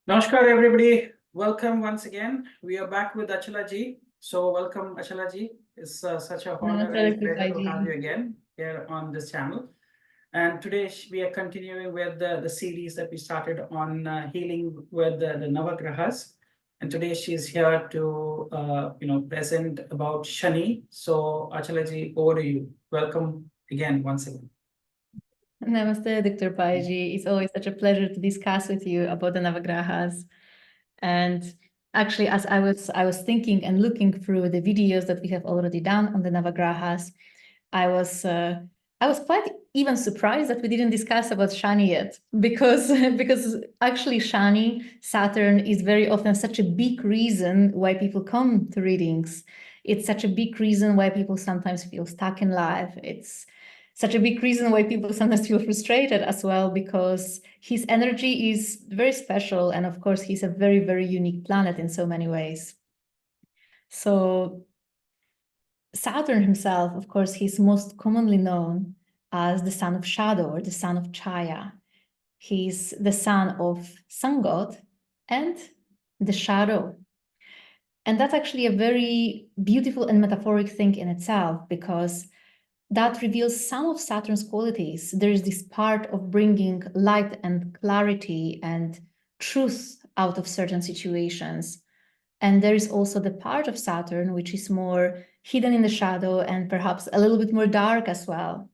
Namaskar, everybody. Welcome once again. We are back with Achala ji. So, welcome, Achala ji. It's such a honor Namaste, and Dr. pleasure to Pai. have you again here on this channel. And today we are continuing with the series that we started on healing with the Navagrahas. And today she's here to present about Shani. So, Achala ji, over to you. Welcome again, once again. Namaste, Dr. Pai. It's always such a pleasure to discuss with you about the Navagrahas. And actually, as I was thinking and looking through the videos that we have already done on the Navagrahas, I was quite even surprised that we didn't discuss about Shani yet, because actually Shani, Saturn, is very often such a big reason why people come to readings. It's such a big reason why people sometimes feel stuck in life. It's such a big reason why people sometimes feel frustrated as well, because his energy is very special. And of course, he's a very, very unique planet in so many ways. So Saturn himself, of course, he's most commonly known as the son of shadow or the son of Chaya. He's the son of sun god and the shadow. And that's actually a very beautiful and metaphoric thing in itself, because that reveals some of Saturn's qualities. There's this part of bringing light and clarity and truth out of certain situations. And there is also the part of Saturn which is more hidden in the shadow and perhaps a little bit more dark as well.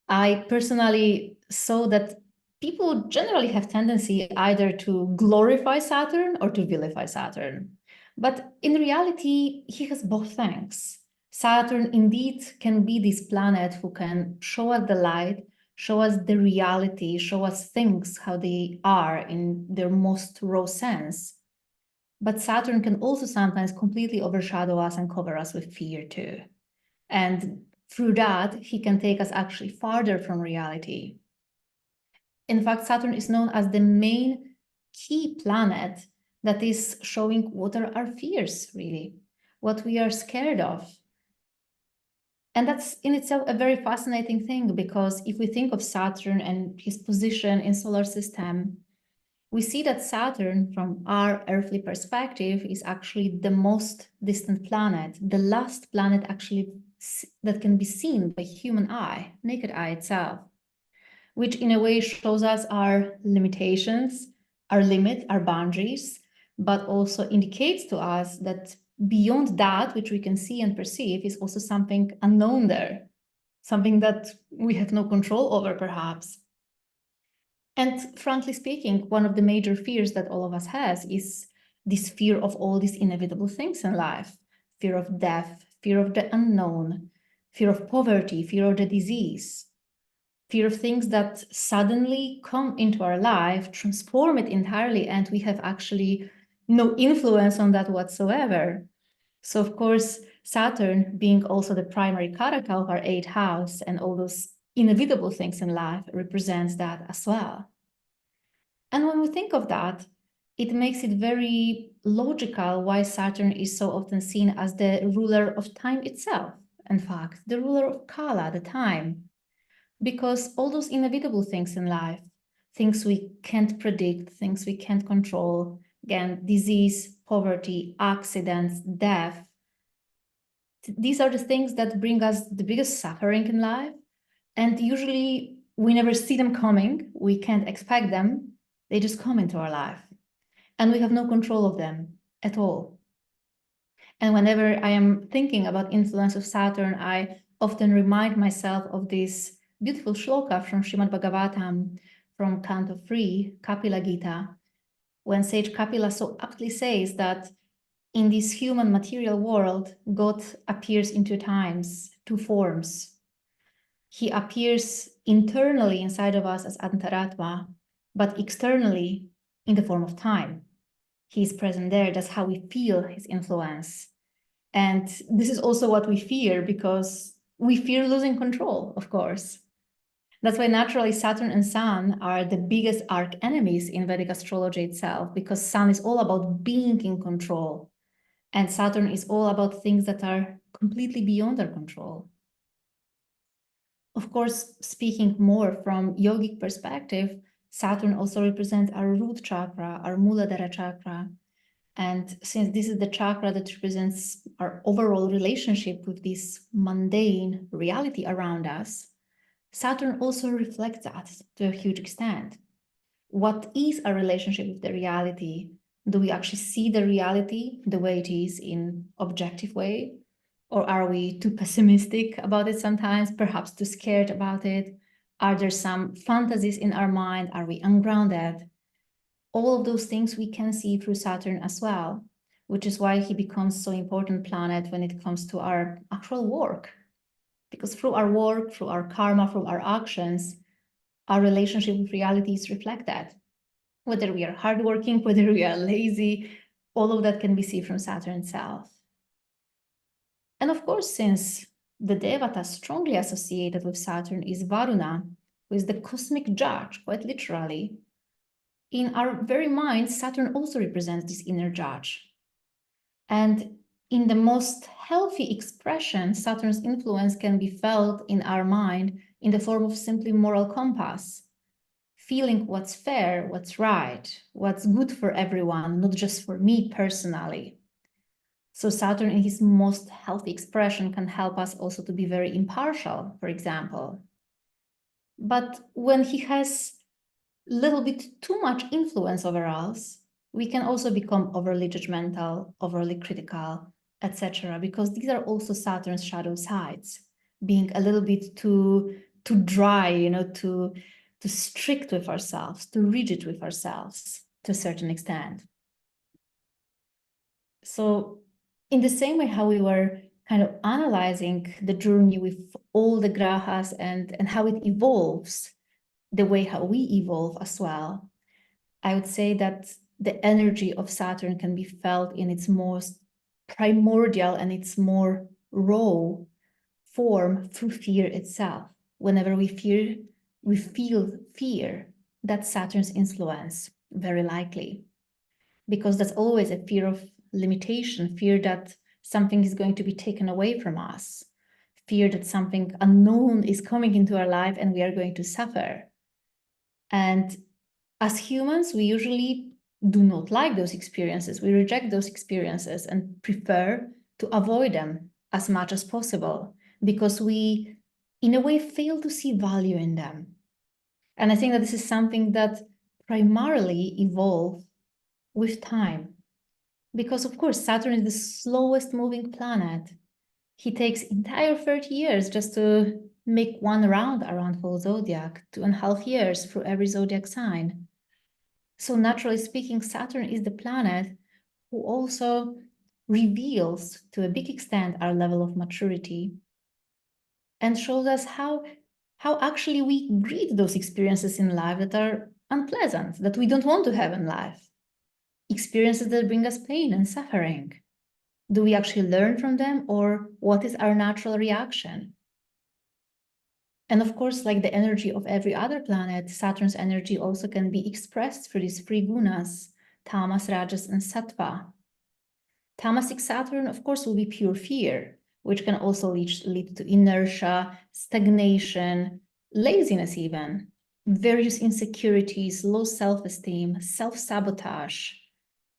I personally saw that people generally have tendency either to glorify Saturn or to vilify Saturn. But in reality, he has both things. Saturn indeed can be this planet who can show us the light, show us the reality, show us things how they are in their most raw sense. But Saturn can also sometimes completely overshadow us and cover us with fear too. And through that, he can take us actually farther from reality. In fact, Saturn is known as the main key planet that is showing what are our fears, really, what we are scared of. And that's in itself a very fascinating thing, because if we think of Saturn and his position in solar system, we see that Saturn, from our earthly perspective, is actually the most distant planet, the last planet actually that can be seen by human eye, naked eye itself, which in a way shows us our limitations, our limit, our boundaries, but also indicates to us that beyond that, which we can see and perceive, is also something unknown there, something that we have no control over, perhaps. And frankly speaking, one of the major fears that all of us has is this fear of all these inevitable things in life: fear of death, fear of the unknown, fear of poverty, fear of the disease, fear of things that suddenly come into our life, transform it entirely, and we have actually no influence on that whatsoever. So of course, Saturn, being also the primary karaka of our 8th house and all those inevitable things in life, represents that as well. And when we think of that, it makes it very logical why Saturn is so often seen as the ruler of time itself. In fact, the ruler of Kala, the time. Because all those inevitable things in life, things we can't predict, things we can't control, again, disease, poverty, accidents, death, these are the things that bring us the biggest suffering in life. And usually we never see them coming. We can't expect them. They just come into our life. And we have no control of them at all. And whenever I am thinking about influence of Saturn, I often remind myself of this beautiful shloka from Srimad Bhagavatam, from Canto 3, Kapila Gita, when sage Kapila so aptly says that in this human material world, God appears in two forms. He appears internally inside of us as Antaratma, but externally in the form of time. He is present there. That's how we feel his influence. And this is also what we fear, because we fear losing control, of course. That's why naturally Saturn and Sun are the biggest arch enemies in Vedic astrology itself, because Sun is all about being in control, and Saturn is all about things that are completely beyond our control. Of course, speaking more from yogic perspective, Saturn also represents our root chakra, our Muladhara chakra. And since this is the chakra that represents our overall relationship with this mundane reality around us, Saturn also reflects that to a huge extent. What is our relationship with the reality? Do we actually see the reality the way it is in objective way? Or are we too pessimistic about it sometimes, perhaps too scared about it? Are there some fantasies in our mind? Are we ungrounded? All of those things we can see through Saturn as well, which is why he becomes so important planet when it comes to our actual work. Because through our work, through our karma, through our actions, our relationship with reality is reflected. Whether we are hardworking, whether we are lazy, all of that can be seen from Saturn itself. And of course, since the Devata strongly associated with Saturn is Varuna, who is the cosmic judge, quite literally, in our very mind, Saturn also represents this inner judge. And in the most healthy expression, Saturn's influence can be felt in our mind in the form of simply moral compass, feeling what's fair, what's right, what's good for everyone, not just for me personally. So Saturn in his most healthy expression can help us also to be very impartial, for example. But when he has a little bit too much influence over us, we can also become overly judgmental, overly critical, etc. Because these are also Saturn's shadow sides, being a little bit too dry, too strict with ourselves, too rigid with ourselves to a certain extent. So in the same way how we were kind of analyzing the journey with all the grahas and how it evolves, the way how we evolve as well, I would say that the energy of Saturn can be felt in its most primordial and its more raw form through fear itself. Whenever we feel fear, that's Saturn's influence, very likely. Because that's always a fear of limitation, fear that something is going to be taken away from us, fear that something unknown is coming into our life and we are going to suffer. And as humans, we usually do not like those experiences. We reject those experiences and prefer to avoid them as much as possible because we, in a way, fail to see value in them. And I think that this is something that primarily evolved with time. Because, of course, Saturn is the slowest moving planet. He takes entire 30 years just to make one round around whole zodiac, 2.5 years through every zodiac sign. So naturally speaking, Saturn is the planet who also reveals to a big extent our level of maturity and shows us how actually we greet those experiences in life that are unpleasant, that we don't want to have in life. Experiences that bring us pain and suffering. Do we actually learn from them, or what is our natural reaction? And of course, like the energy of every other planet, Saturn's energy also can be expressed through these three gunas, tamas, rajas, and sattva. Tamasic Saturn, of course, will be pure fear, which can also lead to inertia, stagnation, laziness even, various insecurities, low self-esteem, self-sabotage,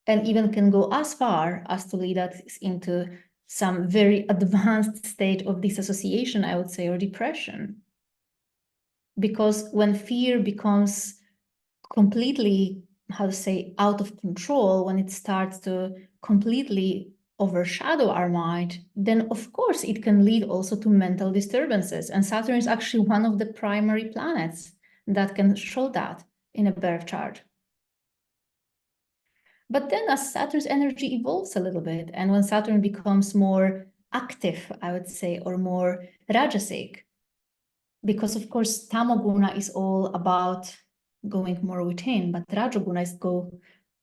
and even can go as far as to lead us into some very advanced state of disassociation, I would say, or depression. Because when fear becomes completely, how to say, out of control, when it starts to completely overshadow our mind, then of course it can lead also to mental disturbances. And Saturn is actually one of the primary planets that can show that in a birth chart. But then as Saturn's energy evolves a little bit, and when Saturn becomes more active, I would say, or more rajasic, because of course Tamoguna is all about going more within, but Rajoguna is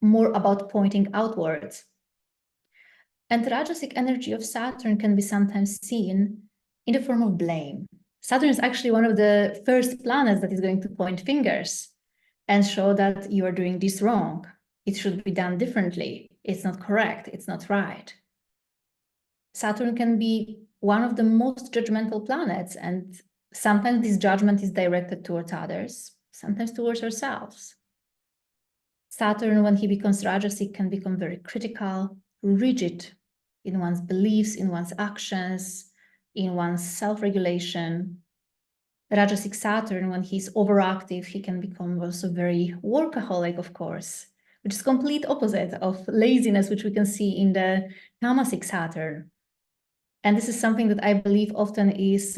more about pointing outwards. And the Rajasic energy of Saturn can be sometimes seen in the form of blame. Saturn is actually one of the first planets that is going to point fingers and show that you are doing this wrong. It should be done differently. It's not correct. It's not right. Saturn can be one of the most judgmental planets, and sometimes this judgment is directed towards others, sometimes towards ourselves. Saturn, when he becomes Rajasic, can become very critical, rigid in one's beliefs, in one's actions, in one's self-regulation. Rajasic Saturn, when he's overactive, he can become also very workaholic, of course, which is complete opposite of laziness, which we can see in the Tamasic Saturn. And this is something that I believe often is,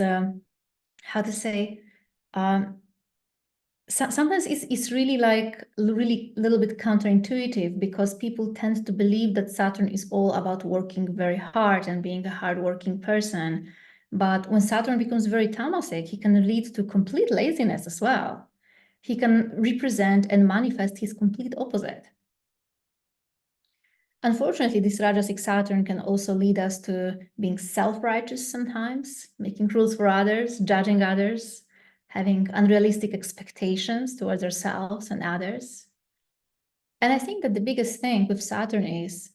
sometimes it's really really a little bit counterintuitive, because people tend to believe that Saturn is all about working very hard and being a hardworking person. But when Saturn becomes very tamasic, he can lead to complete laziness as well. He can represent and manifest his complete opposite. Unfortunately, this Rajasic Saturn can also lead us to being self-righteous sometimes, making rules for others, judging others, having unrealistic expectations towards ourselves and others. And I think that the biggest thing with Saturn is,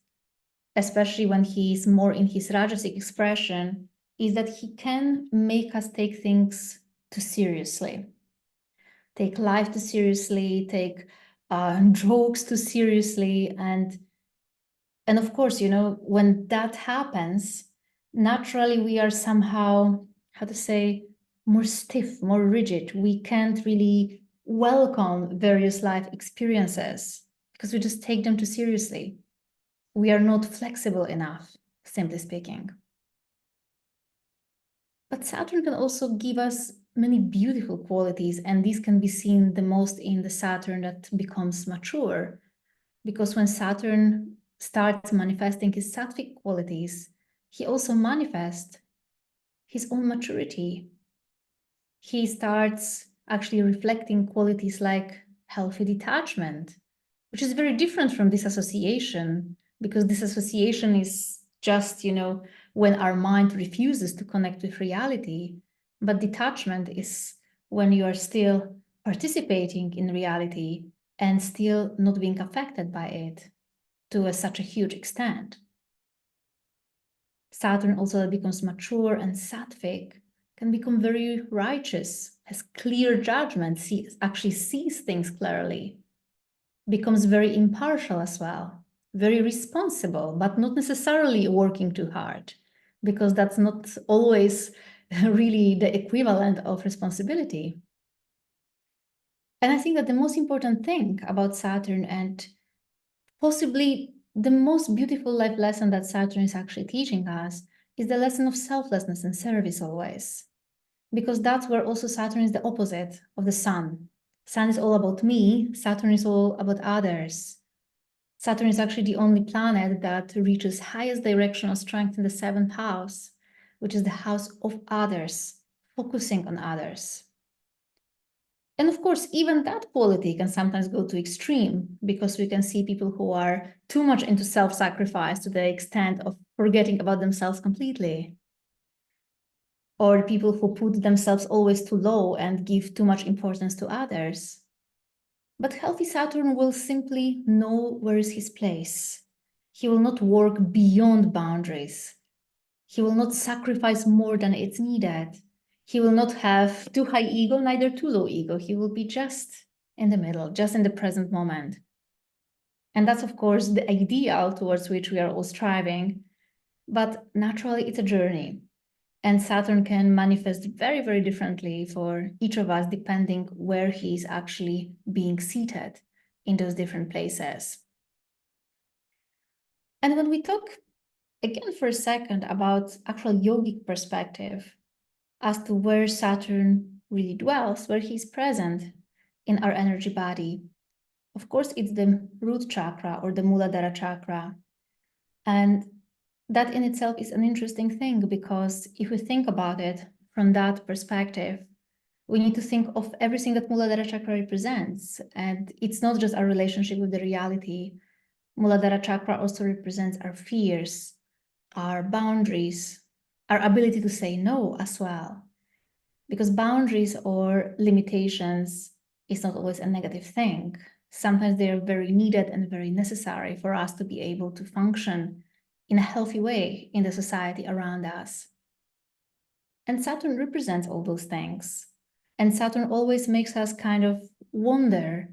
especially when he's more in his Rajasic expression, is that he can make us take things too seriously. Take life too seriously, take jokes too seriously. And of course, when that happens, naturally we are somehow, more stiff, more rigid. We can't really welcome various life experiences because we just take them too seriously. We are not flexible enough, simply speaking. But Saturn can also give us many beautiful qualities, and these can be seen the most in the Saturn that becomes mature. Because when Saturn starts manifesting his sattvic qualities, he also manifests his own maturity. He starts actually reflecting qualities like healthy detachment, which is very different from disassociation, because disassociation is just, when our mind refuses to connect with reality. But detachment is when you are still participating in reality and still not being affected by it to such a huge extent. Saturn also becomes mature and sattvic, can become very righteous, has clear judgment, actually sees things clearly, becomes very impartial as well, very responsible, but not necessarily working too hard, because that's not always really the equivalent of responsibility. And I think that the most important thing about Saturn, and possibly the most beautiful life lesson that Saturn is actually teaching us, is the lesson of selflessness and service always. Because that's where also Saturn is the opposite of the Sun. Sun is all about me, Saturn is all about others. Saturn is actually the only planet that reaches highest directional strength in the 7th house, which is the house of others, focusing on others. And of course, even that quality can sometimes go to extreme, because we can see people who are too much into self-sacrifice to the extent of forgetting about themselves completely. Or people who put themselves always too low and give too much importance to others. But healthy Saturn will simply know where is his place. He will not work beyond boundaries. He will not sacrifice more than it's needed. He will not have too high ego, neither too low ego. He will be just in the middle, just in the present moment. And that's, of course, the ideal towards which we are all striving. But naturally, it's a journey. And Saturn can manifest very, very differently for each of us, depending where he is actually being seated in those different places. And when we talk again for a second about actual yogic perspective as to where Saturn really dwells, where he's present in our energy body, of course, it's the root chakra or the Muladhara chakra. And that in itself is an interesting thing, because if we think about it from that perspective, we need to think of everything that Muladhara chakra represents. And it's not just our relationship with the reality. Muladhara chakra also represents our fears, our boundaries, our ability to say no as well. Because boundaries or limitations is not always a negative thing. Sometimes they are very needed and very necessary for us to be able to function in a healthy way in the society around us. And Saturn represents all those things. And Saturn always makes us kind of wonder,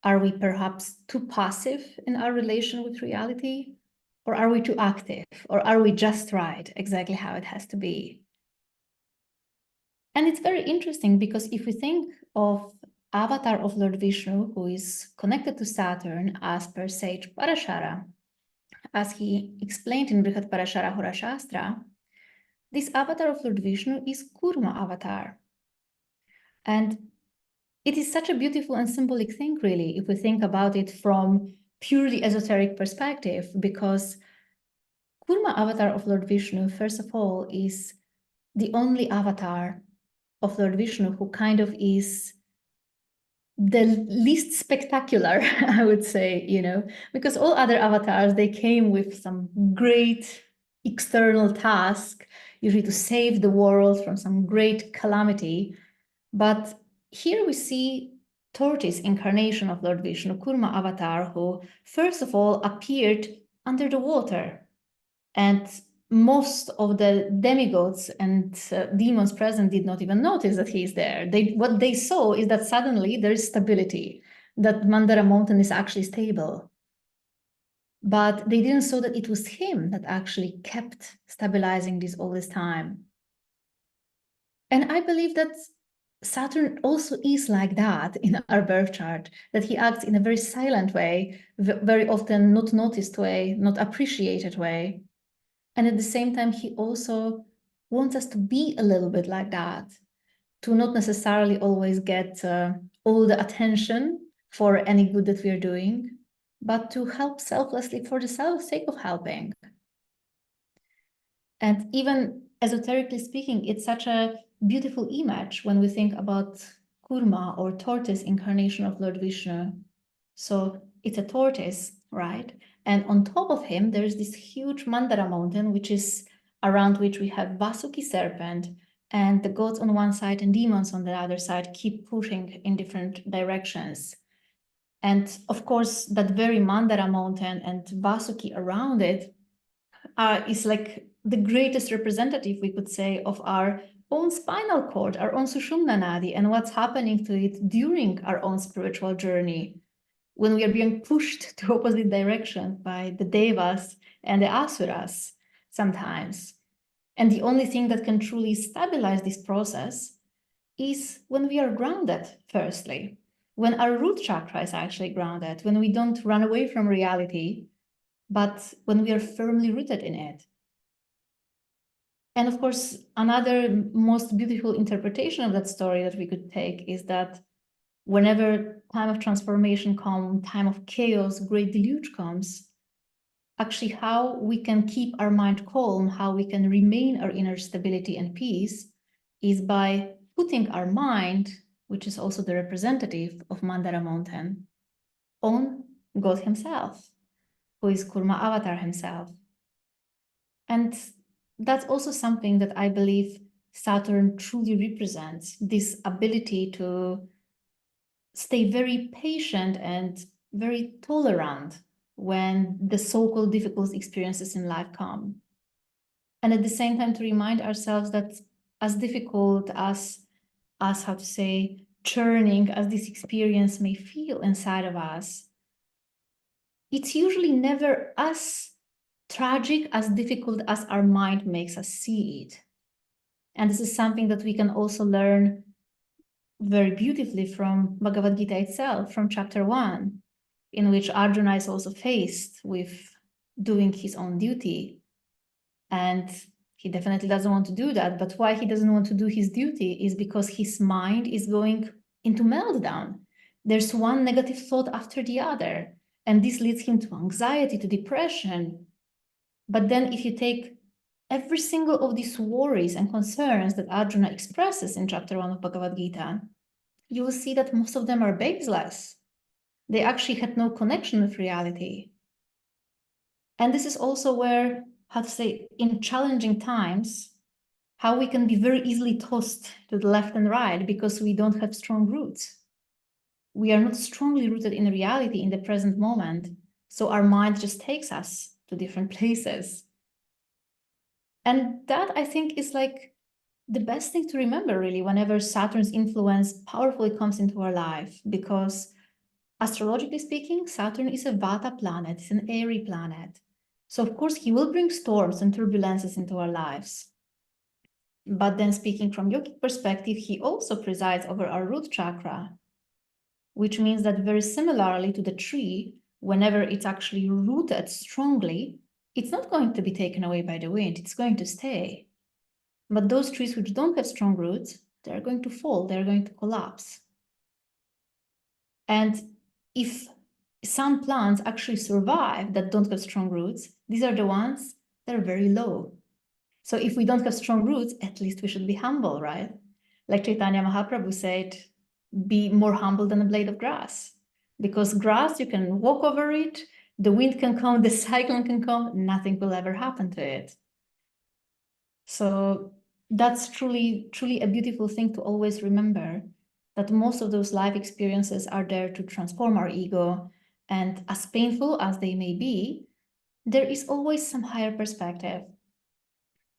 are we perhaps too passive in our relation with reality? Or are we too active? Or are we just right, exactly how it has to be? And it's very interesting because if we think of avatar of Lord Vishnu, who is connected to Saturn as per sage Parashara, as he explained in Brihat Parashara Hora Shastra, this avatar of Lord Vishnu is Kurma Avatar. And it is such a beautiful and symbolic thing, really, if we think about it from purely esoteric perspective, because Kurma Avatar of Lord Vishnu, first of all, is the only avatar of Lord Vishnu who kind of is the least spectacular, I would say, because all other avatars, they came with some great external task, usually to save the world from some great calamity. But here we see tortoise incarnation of Lord Vishnu, Kurma Avatar, who first of all appeared under the water. And most of the demigods and demons present did not even notice that he is there. What they saw is that suddenly there is stability, that Mandara mountain is actually stable. But they didn't saw that it was him that actually kept stabilizing this all this time. And I believe that Saturn also is like that in our birth chart, that he acts in a very silent way, very often not noticed way, not appreciated way. And at the same time, he also wants us to be a little bit like that, to not necessarily always get all the attention for any good that we are doing, but to help selflessly for the sake of helping. And even esoterically speaking, it's such a beautiful image when we think about Kurma or tortoise incarnation of Lord Vishnu. So it's a tortoise, right? And on top of him, there's this huge Mandara mountain, which is around which we have Vasuki serpent, and the gods on one side and demons on the other side keep pushing in different directions. And of course, that very Mandara mountain and Vasuki around it is like the greatest representative, we could say, of our own spinal cord, our own Sushumna Nadi, and what's happening to it during our own spiritual journey, when we are being pushed to opposite direction by the devas and the asuras sometimes. And the only thing that can truly stabilize this process is when we are grounded, firstly, when our root chakra is actually grounded, when we don't run away from reality, but when we are firmly rooted in it. And of course, another most beautiful interpretation of that story that we could take is that whenever time of transformation comes, time of chaos, great deluge comes, actually how we can keep our mind calm, how we can remain our inner stability and peace is by putting our mind, which is also the representative of Mandara mountain, on God himself, who is Kurma Avatar himself. And that's also something that I believe Saturn truly represents, this ability to stay very patient and very tolerant when the so-called difficult experiences in life come. And at the same time, to remind ourselves that as difficult as how to say, churning as this experience may feel inside of us, it's usually never as tragic, as difficult as our mind makes us see it. And this is something that we can also learn very beautifully from Bhagavad Gita itself, from chapter 1, in which Arjuna is also faced with doing his own duty. And he definitely doesn't want to do that. But why he doesn't want to do his duty is because his mind is going into meltdown. There's one negative thought after the other. And this leads him to anxiety, to depression. But then if you take every single of these worries and concerns that Arjuna expresses in chapter 1 of Bhagavad Gita, you will see that most of them are baseless. They actually had no connection with reality. And this is also where, how to say, in challenging times, how we can be very easily tossed to the left and right because we don't have strong roots. We are not strongly rooted in reality in the present moment. So our mind just takes us to different places. And that, I think, is like the best thing to remember really whenever Saturn's influence powerfully comes into our life, because astrologically speaking, Saturn is a Vata planet, it's an airy planet. So of course he will bring storms and turbulences into our lives. But then speaking from yogic perspective, he also presides over our root chakra, which means that very similarly to the tree, whenever it's actually rooted strongly, it's not going to be taken away by the wind, it's going to stay. But those trees which don't have strong roots, they're going to fall, they're going to collapse. And if some plants actually survive that don't have strong roots, these are the ones that are very low. So if we don't have strong roots, at least we should be humble, right? Like Chaitanya Mahaprabhu said, be more humble than a blade of grass. Because grass, you can walk over it, the wind can come, the cyclone can come, nothing will ever happen to it. So that's truly, truly a beautiful thing to always remember, that most of those life experiences are there to transform our ego. And as painful as they may be, there is always some higher perspective.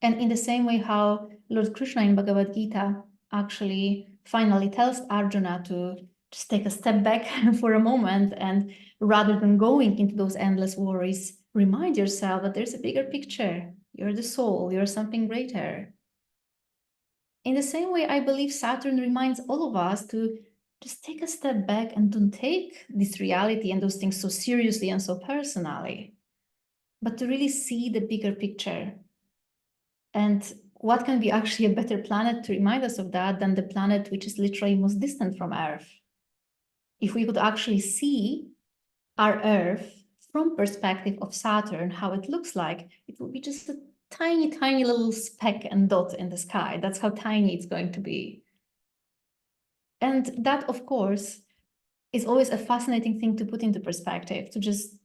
And in the same way how Lord Krishna in Bhagavad Gita actually finally tells Arjuna to just take a step back for a moment, and rather than going into those endless worries, remind yourself that there's a bigger picture. You're the soul, you're something greater. In the same way, I believe Saturn reminds all of us to just take a step back and don't take this reality and those things so seriously and so personally, but to really see the bigger picture. And what can be actually a better planet to remind us of that than the planet which is literally most distant from Earth? If we could actually see our Earth from perspective of Saturn, how it looks like, it would be just a tiny, tiny little speck and dot in the sky. That's how tiny it's going to be. And that, of course, is always a fascinating thing to put into perspective, to just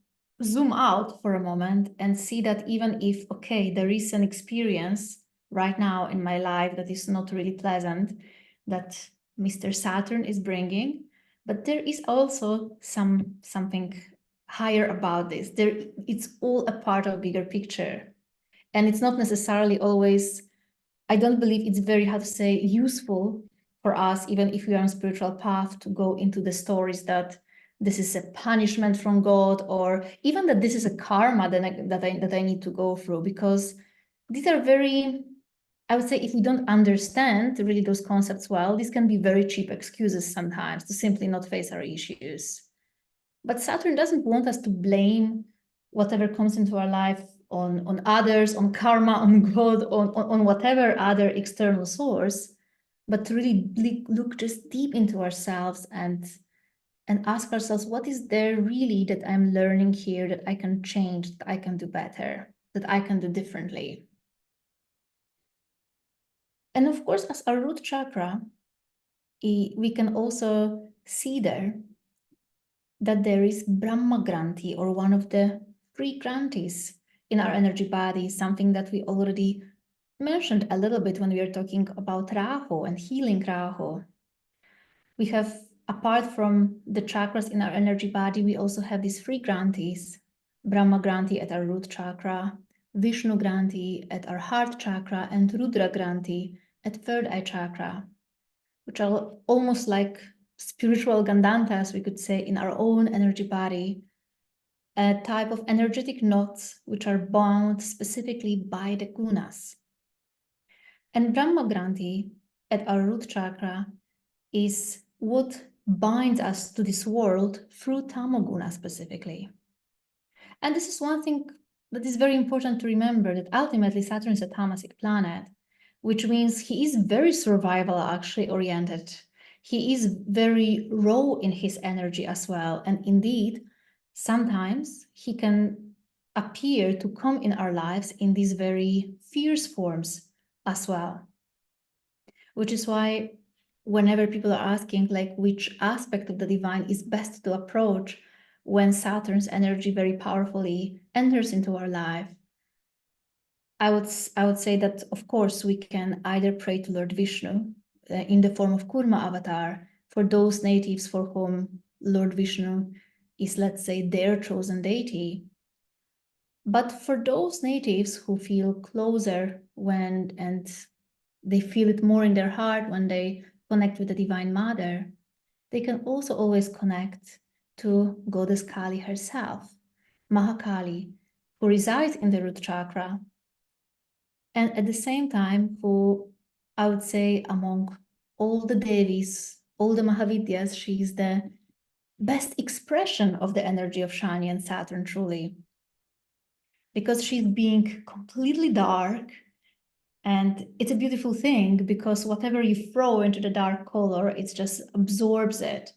zoom out for a moment and see that even if, okay, there is an experience right now in my life that is not really pleasant, that Mr. Saturn is bringing, but there is also something higher about this. It's all a part of a bigger picture. And it's not necessarily always, I don't believe it's very, how to say, useful for us, even if we are on a spiritual path, to go into the stories that this is a punishment from God, or even that this is a karma that I need to go through, because these are very, I would say, if we don't understand really those concepts well, these can be very cheap excuses sometimes to simply not face our issues. But Saturn doesn't want us to blame whatever comes into our life on others, on karma, on God, on whatever other external source, but to really look just deep into ourselves and ask ourselves, what is there really that I'm learning here that I can change, that I can do better, that I can do differently? And of course, as our root chakra, we can also see there that there is Brahma Granthi, or one of the three Granthis in our energy body, something that we already mentioned a little bit when we were talking about Rahu and healing Rahu. We have, apart from the chakras in our energy body, we also have these three Granthis: Brahma Granthi at our root chakra, Vishnu Granthi at our heart chakra, and Rudra Granthi at third eye chakra, which are almost like spiritual Gandantas, we could say, in our own energy body, a type of energetic knots which are bound specifically by the gunas. And Brahma Granthi at our root chakra is what binds us to this world through Tamoguna specifically. And this is one thing that is very important to remember, that ultimately Saturn is a tamasic planet, which means he is very survival actually oriented. He is very raw in his energy as well. And indeed, sometimes he can appear to come in our lives in these very fierce forms as well. Which is why whenever people are asking like which aspect of the divine is best to approach when Saturn's energy very powerfully enters into our life, I would say that, of course, we can either pray to Lord Vishnu in the form of Kurma Avatar, for those natives for whom Lord Vishnu is, let's say, their chosen deity. But for those natives who feel closer and they feel it more in their heart when they connect with the Divine Mother, they can also always connect to Goddess Kali herself, Mahakali, who resides in the root chakra, and at the same time, who I would say among all the Devis, all the Mahavidyas, she is the best expression of the energy of Shani and Saturn, truly. Because she's being completely dark, and it's a beautiful thing because whatever you throw into the dark color, it just absorbs it.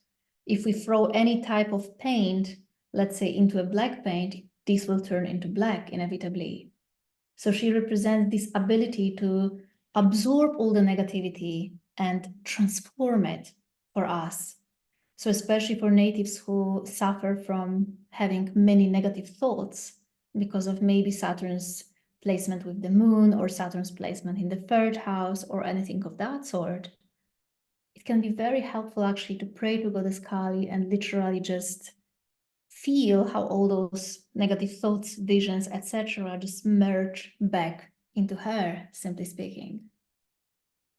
If we throw any type of paint, let's say into a black paint, this will turn into black inevitably. So she represents this ability to absorb all the negativity and transform it for us. So especially for natives who suffer from having many negative thoughts because of maybe Saturn's placement with the moon or Saturn's placement in the third house or anything of that sort, it can be very helpful actually to pray to Goddess Kali and literally just feel how all those negative thoughts, visions, etc. just merge back into her, simply speaking.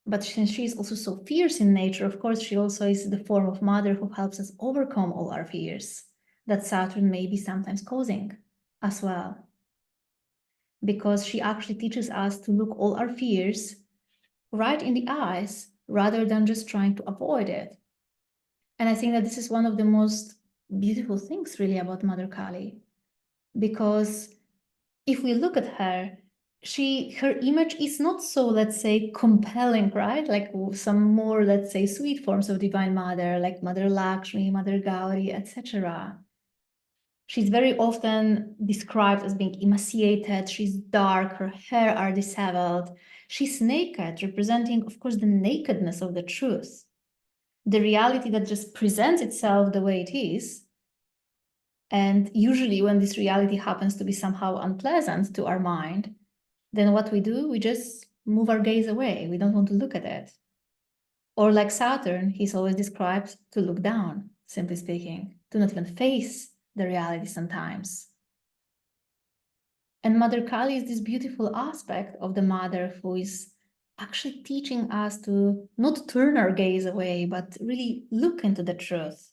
But since she is also so fierce in nature, of course, she also is the form of mother who helps us overcome all our fears that Saturn may be sometimes causing as well. Because she actually teaches us to look all our fears right in the eyes rather than just trying to avoid it. And I think that this is one of the most beautiful things really about Mother Kali, because if we look at her, her image is not so, let's say, compelling, right? Like some more, let's say, sweet forms of Divine Mother, like Mother Lakshmi, Mother Gauri, etc. She's very often described as being emaciated. She's dark, her hair are disheveled. She's naked, representing, of course, the nakedness of the truth, the reality that just presents itself the way it is. And usually when this reality happens to be somehow unpleasant to our mind, then what we do, we just move our gaze away. We don't want to look at it. Or like Saturn, he's always described to look down, simply speaking, to not even face the reality sometimes. And Mother Kali is this beautiful aspect of the mother who is actually teaching us to not turn our gaze away, but really look into the truth.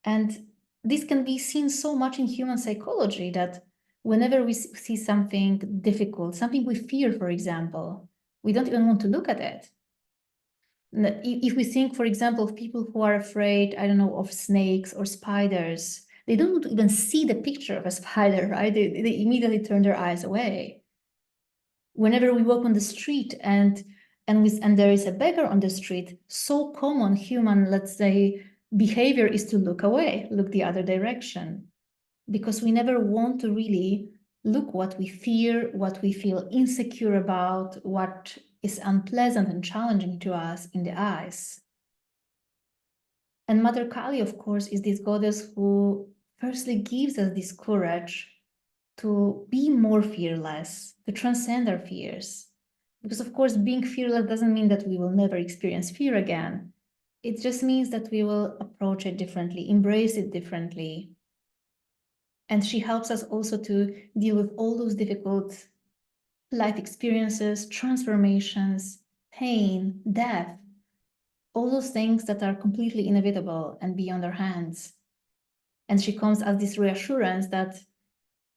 And this can be seen so much in human psychology that whenever we see something difficult, something we fear, for example, we don't even want to look at it. If we think, for example, of people who are afraid, I don't know, of snakes or spiders, they don't want to even see the picture of a spider, right? They immediately turn their eyes away. Whenever we walk on the street and there is a beggar on the street, so common human, let's say, behavior is to look away, look the other direction, because we never want to really look what we fear, what we feel insecure about, what is unpleasant and challenging to us in the eyes. And Mother Kali, of course, is this goddess who firstly gives us this courage to be more fearless, to transcend our fears. Because of course, being fearless doesn't mean that we will never experience fear again. It just means that we will approach it differently, embrace it differently. And she helps us also to deal with all those difficult life experiences, transformations, pain, death, all those things that are completely inevitable and beyond our hands. And she comes as this reassurance that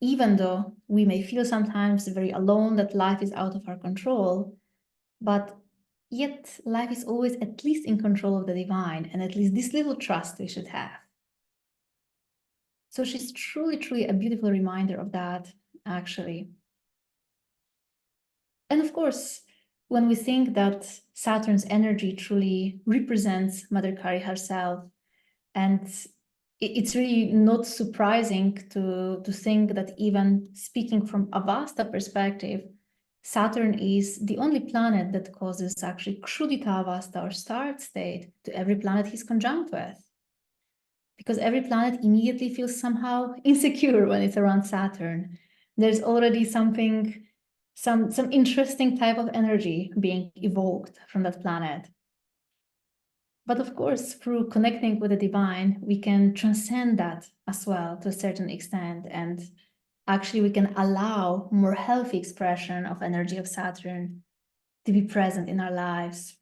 even though we may feel sometimes very alone, that life is out of our control, but yet life is always at least in control of the divine, and at least this little trust we should have. So she's truly, truly a beautiful reminder of that, actually. And of course, when we think that Saturn's energy truly represents Mother Kali herself, and it's really not surprising to think that even speaking from a Vasta perspective, Saturn is the only planet that causes actually Kshudita Avasta or start state to every planet he's conjunct with. Because every planet immediately feels somehow insecure when it's around Saturn. There's already something, some interesting type of energy being evoked from that planet. But of course, through connecting with the divine, we can transcend that as well to a certain extent. And actually, we can allow more healthy expression of energy of Saturn to be present in our lives.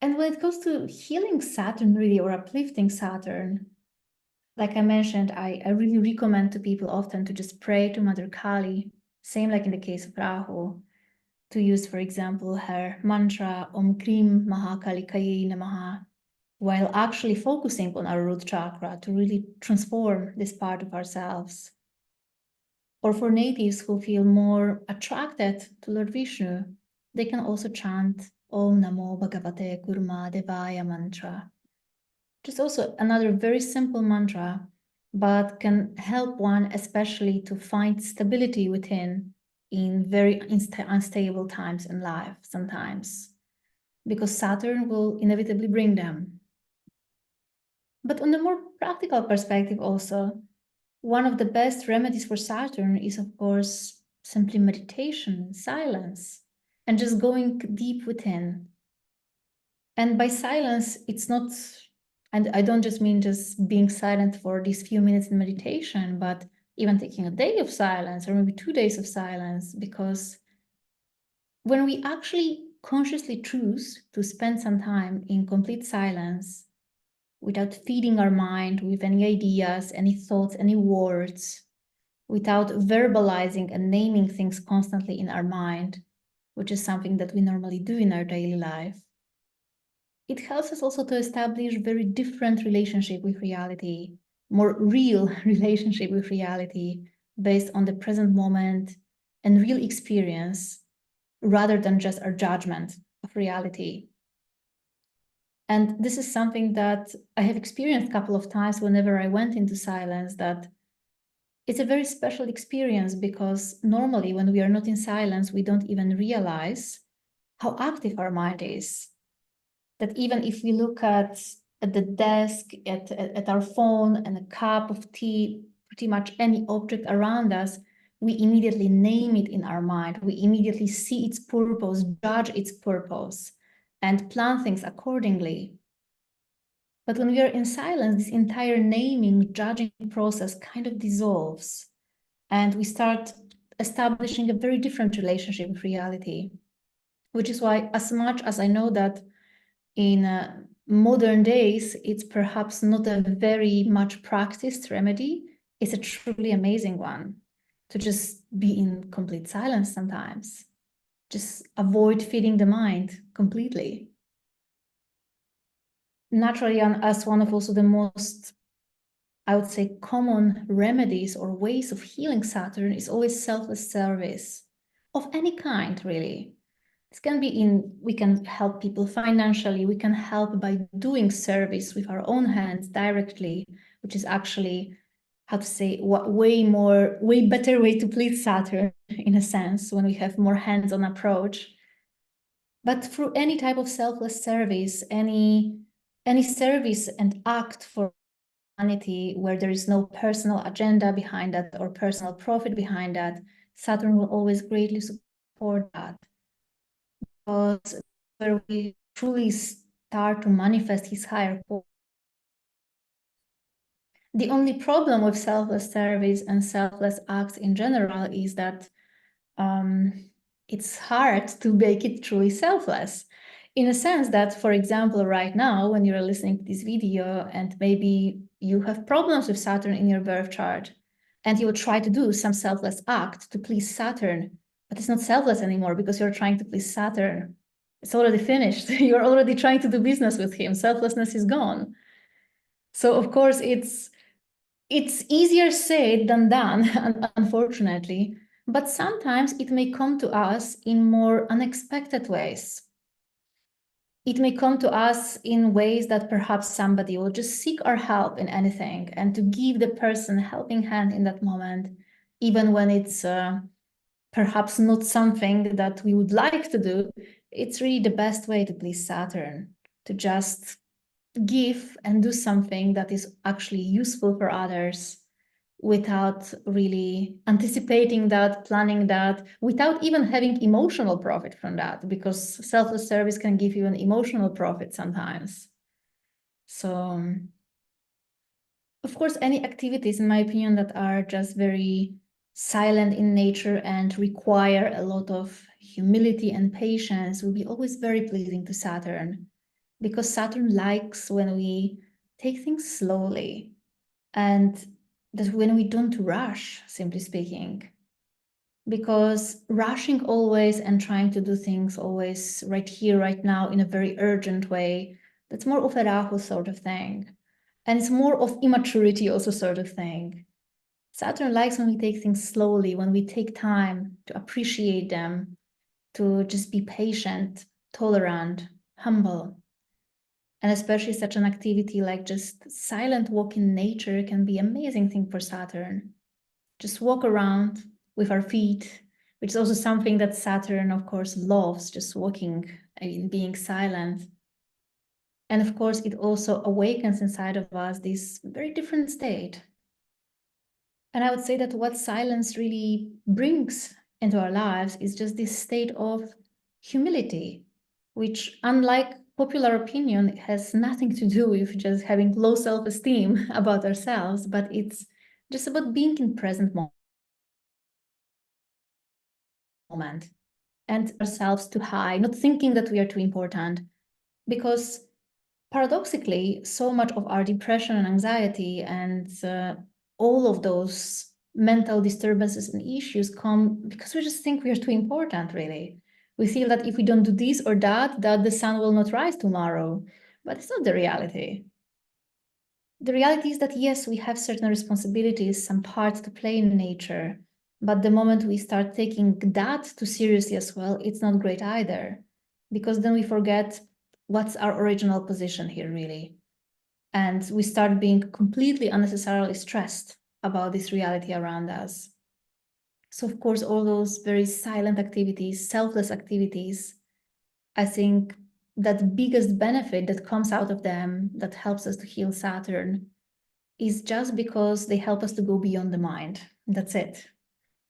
And when it comes to healing Saturn, really, or uplifting Saturn, like I mentioned, I really recommend to people often to just pray to Mother Kali, same like in the case of Rahu, to use, for example, her mantra Om Krim Mahakalikaye Namaha, while actually focusing on our root chakra to really transform this part of ourselves. Or for natives who feel more attracted to Lord Vishnu, they can also chant Om Namo Bhagavate Kurma Devaya mantra. Just also another very simple mantra, but can help one especially to find stability within in very unstable times in life sometimes, because Saturn will inevitably bring them. But on the more practical perspective also, one of the best remedies for Saturn is, of course, simply meditation, silence, and just going deep within. And by silence, it's not, and I don't just mean just being silent for these few minutes in meditation, but even taking a day of silence or maybe 2 days of silence, because when we actually consciously choose to spend some time in complete silence, without feeding our mind with any ideas, any thoughts, any words, without verbalizing and naming things constantly in our mind, which is something that we normally do in our daily life, it helps us also to establish very different relationship with reality, more real relationship with reality based on the present moment and real experience, rather than just our judgment of reality. And this is something that I have experienced a couple of times whenever I went into silence, that it's a very special experience, because normally when we are not in silence, we don't even realize how active our mind is. That even if we look at the desk, at our phone and a cup of tea, pretty much any object around us, we immediately name it in our mind. We immediately see its purpose, judge its purpose, and plan things accordingly. But when we are in silence, this entire naming, judging process kind of dissolves, and we start establishing a very different relationship with reality, which is why, as much as I know that in modern days, it's perhaps not a very much practiced remedy, it's a truly amazing one to just be in complete silence sometimes. Just avoid feeding the mind completely. Naturally, as one of also the most, I would say, common remedies or ways of healing Saturn is always selfless service of any kind, really. This can be we can help people financially, we can help by doing service with our own hands directly, which is actually, how to say, way better way to please Saturn in a sense, when we have more hands-on approach. But through any type of selfless service, any service and act for humanity where there is no personal agenda behind that or personal profit behind that, Saturn will always greatly support that. Because where we truly start to manifest his higher core. The only problem with selfless service and selfless acts in general is that it's hard to make it truly selfless. In a sense that, for example, right now, when you're listening to this video and maybe you have problems with Saturn in your birth chart, and you will try to do some selfless act to please Saturn, but it's not selfless anymore because you're trying to please Saturn. It's already finished. You're already trying to do business with him. Selflessness is gone. So of course it's easier said than done, unfortunately, but sometimes it may come to us in more unexpected ways. It may come to us in ways that perhaps somebody will just seek our help in anything, and to give the person a helping hand in that moment, even when it's perhaps not something that we would like to do, it's really the best way to please Saturn, to just give and do something that is actually useful for others without really anticipating that, planning that, without even having emotional profit from that, because selfless service can give you an emotional profit sometimes. So, of course, any activities, in my opinion, that are just very silent in nature and require a lot of humility and patience will be always very pleasing to Saturn, because Saturn likes when we take things slowly and that when we don't rush, simply speaking. Because rushing always and trying to do things always right here, right now, in a very urgent way, that's more of a Rahu sort of thing. And it's more of immaturity also sort of thing. Saturn likes when we take things slowly, when we take time to appreciate them, to just be patient, tolerant, humble. And especially such an activity like just silent walk in nature can be an amazing thing for Saturn. Just walk around with our feet, which is also something that Saturn, of course, loves, just walking, being silent. And of course, it also awakens inside of us this very different state. And I would say that what silence really brings into our lives is just this state of humility, which, unlike popular opinion, has nothing to do with just having low self-esteem about ourselves, but it's just about being in present moment and ourselves too high, not thinking that we are too important. Because paradoxically, so much of our depression and anxiety and all of those mental disturbances and issues come because we just think we are too important, really. We feel that if we don't do this or that the sun will not rise tomorrow. But it's not the reality. The reality is that, yes, we have certain responsibilities, some parts to play in nature. But the moment we start taking that too seriously as well, it's not great either. Because then we forget what's our original position here, really. And we start being completely unnecessarily stressed about this reality around us. So, of course, all those very silent activities, selfless activities, I think that the biggest benefit that comes out of them that helps us to heal Saturn is just because they help us to go beyond the mind. That's it.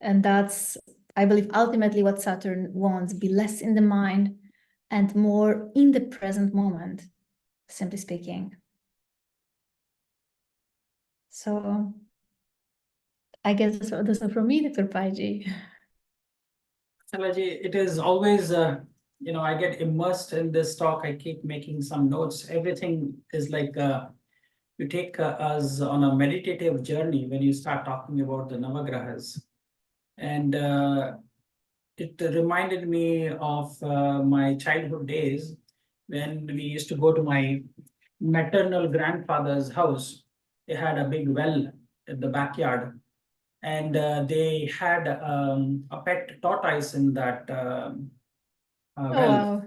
And that's, I believe, ultimately what Saturn wants, be less in the mind and more in the present moment, simply speaking. So I guess that's all from me, Dr. Paiji. Astrology, it is always, I get immersed in this talk. I keep making some notes. Everything is like you take us on a meditative journey when you start talking about the Navagrahas. And it reminded me of my childhood days when we used to go to my maternal grandfather's house. They had a big well in the backyard, and they had a pet tortoise in that Oh, well, wow.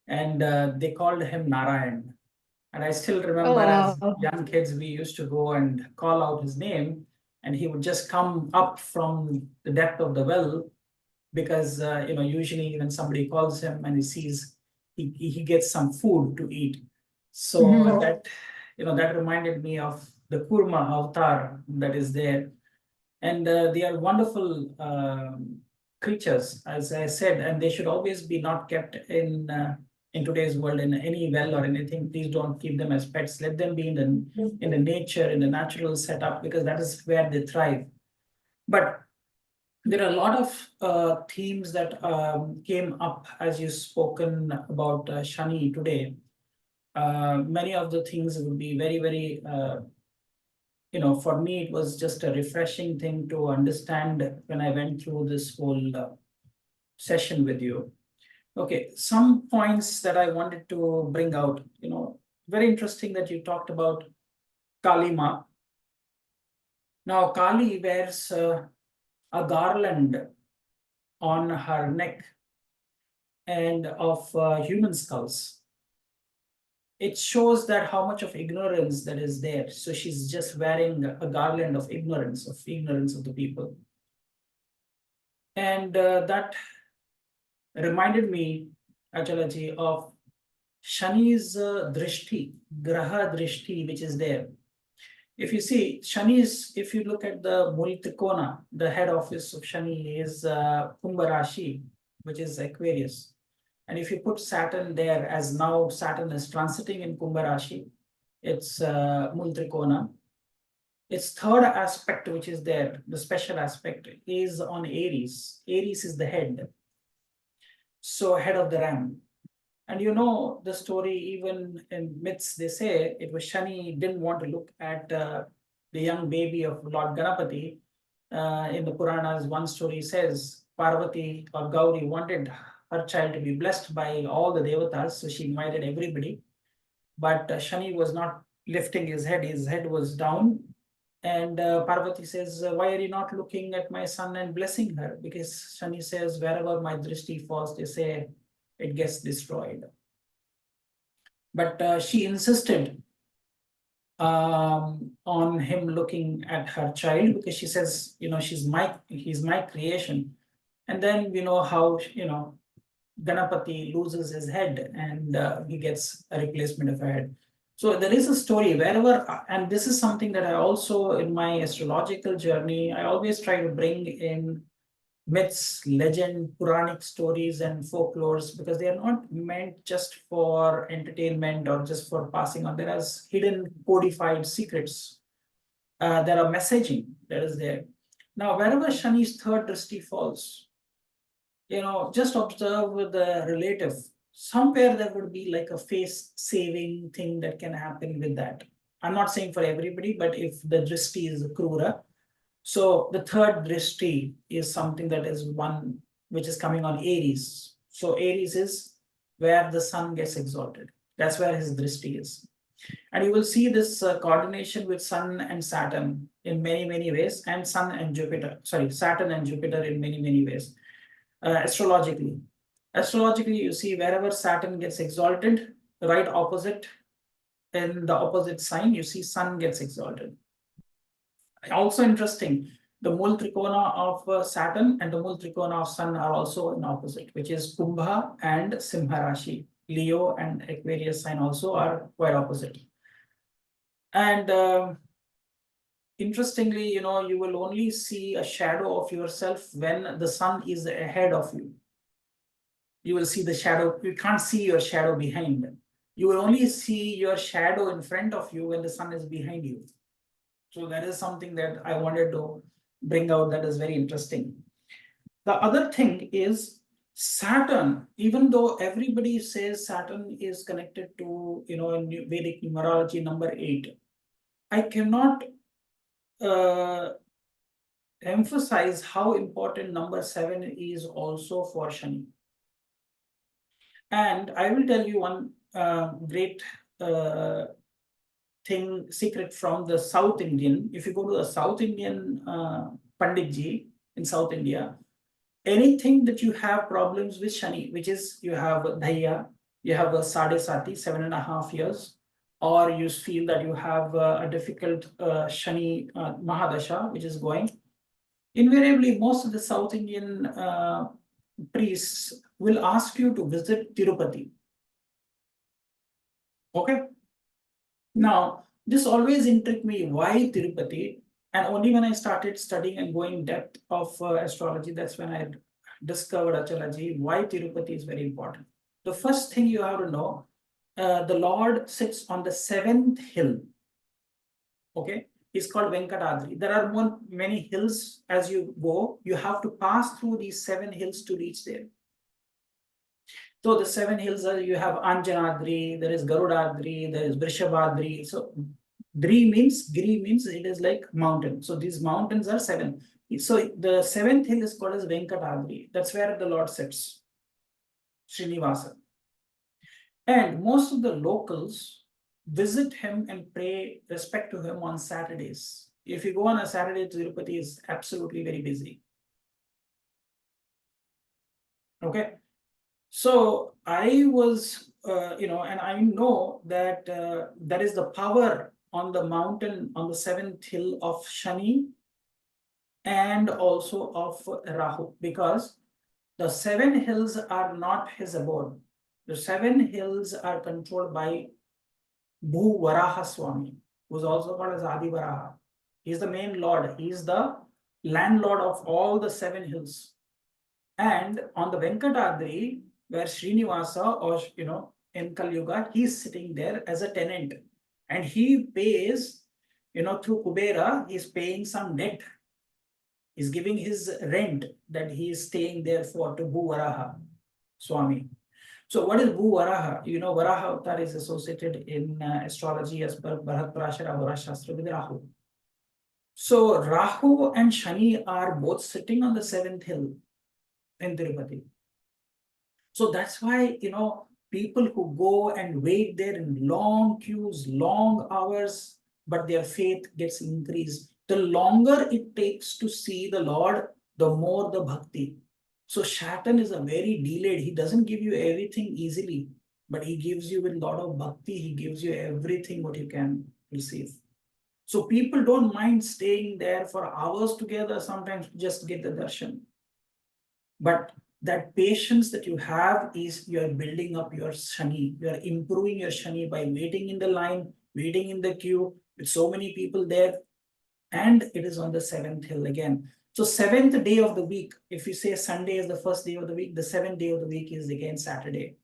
and they called him Narayan. And I still remember Oh, as wow. young kids, we used to go and call out his name, and he would just come up from the depth of the well, because usually when somebody calls him and he sees he gets some food to eat. So Mhm. that reminded me of the Kurma Avatar that is there. And they are wonderful creatures, as I said, and they should always be not kept in today's world in any well or anything. Please don't keep them as pets. Let them be in the nature, in the natural setup, because that is where they thrive. But there are a lot of themes that came up as you've spoken about Shani today. Many of the things would be very, very for me, it was just a refreshing thing to understand when I went through this whole session with you. Okay, some points that I wanted to bring out. Very interesting that you talked about Kali Ma. Now, Kali wears a garland on her neck and of human skulls. It shows that how much of ignorance that is there. So she's just wearing a garland of ignorance of the people. And that reminded me, Achala, of Shani's drishti, graha drishti, which is there. If you see, if you look at the Mul Trikona, the head office of Shani is Kumbha Rashi, which is Aquarius. And if you put Saturn there, as now Saturn is transiting in Kumbha Rashi, it's Mul Trikona. Its third aspect, which is there, the special aspect, is on Aries. Aries is the head. So head of the ram. And you know the story, even in myths, they say it was Shani didn't want to look at the young baby of Lord Ganapati. In the Puranas, one story says Parvati or Gauri wanted her child to be blessed by all the devatas, so she invited everybody. But Shani was not lifting his head was down. And Parvati says, why are you not looking at my son and blessing her? Because Shani says, wherever my drishti falls, they say it gets destroyed. But she insisted on him looking at her child because she says, he's my creation. And then we know how, Ganapati loses his head and he gets a replacement of a head. So there is a story wherever, and this is something that I also, in my astrological journey, I always try to bring in myths, legend, Puranic stories, and folklores because they are not meant just for entertainment or just for passing on. There are hidden codified secrets. There are messaging that is there. Now, wherever Shani's third drishti falls, just observe with the relative. Somewhere there would be like a face saving thing that can happen with that. I'm not saying for everybody, but if the drishti is krura, so the third drishti is something that is one which is coming on Aries. So Aries is where the sun gets exalted. That's where his drishti is. And you will see this coordination with Sun and Saturn in many, many ways, and Sun and Jupiter, sorry, Saturn and Jupiter in many, many ways. Astrologically. Astrologically, you see wherever Saturn gets exalted, right opposite, in the opposite sign, you see Sun gets exalted. Also interesting, the Mul Trikona of Saturn and the Mul Trikona of Sun are also in opposite, which is Kumbha and Simha Rashi. Leo and Aquarius sign also are quite opposite. And interestingly, you will only see a shadow of yourself when the sun is ahead of you. You will see the shadow. You can't see your shadow behind. You will only see your shadow in front of you when the sun is behind you. So that is something that I wanted to bring out that is very interesting. The other thing is Saturn, even though everybody says Saturn is connected to, in Vedic numerology number 8, I cannot emphasize how important number 7 is also for Shani. And I will tell you one great secret from the South Indian. If you go to the South Indian Panditji in South India, anything that you have problems with Shani, which is you have Dhaya, you have a Sade Sati, 7.5 years, or you feel that you have a difficult Shani Mahadasha, which is going, invariably, most of the South Indian priests will ask you to visit Tirupati. Okay. Now, this always intrigued me. Why Tirupati? And only when I started studying and going depth of astrology, that's when I discovered Achala. Why Tirupati is very important. The first thing you have to know, the Lord sits on the 7th hill. Okay, it's called Venkatadri. There are many hills as you go. You have to pass through these 7 hills to reach there. So the 7 hills are, you have Anjanadri, there is Garudadri, there is Vrishabhadri. So Giri means it is like mountain. So these mountains are 7. So the 7th hill is called as Venkatadri. That's where the Lord sits, Srinivasa. And most of the locals visit him and pay respect to him on Saturdays. If you go on a Saturday, Tirupati is absolutely very busy. Okay. So I was, and I know that there is the power on the mountain on the 7th hill of Shani and also of Rahu, because the 7 hills are not his abode. The 7 hills are controlled by Bhu Varaha Swami, who is also called as Adi Varaha. He is the main lord. He is the landlord of all the 7 hills. And on the Venkatadri, where Srinivasa, or in Kali Yuga, he's sitting there as a tenant, and he pays through Kubera, he's paying some debt. He's giving his rent that he is staying there for to Bhuvaraha Swami. So what is Bhuvaraha? Varaha Avatar is associated in astrology as per Bharat Parashara Vara Shastra with Rahu. So Rahu and Shani are both sitting on the seventh hill in Tirupati. So that's why, people who go and wait there in long queues, long hours, but their faith gets increased. The longer it takes to see the Lord, the more the bhakti. So Saturn is a very delayed. He doesn't give you everything easily, but he gives you with a lot of bhakti. He gives you everything what you can receive. So people don't mind staying there for hours together, sometimes just get the darshan. But that patience that you have is you are building up your Shani. You are improving your Shani by waiting in the line, waiting in the queue with so many people there. And it is on the seventh hill again. So seventh day of the week, if you say Sunday is the first day of the week, the seventh day of the week is again Saturday.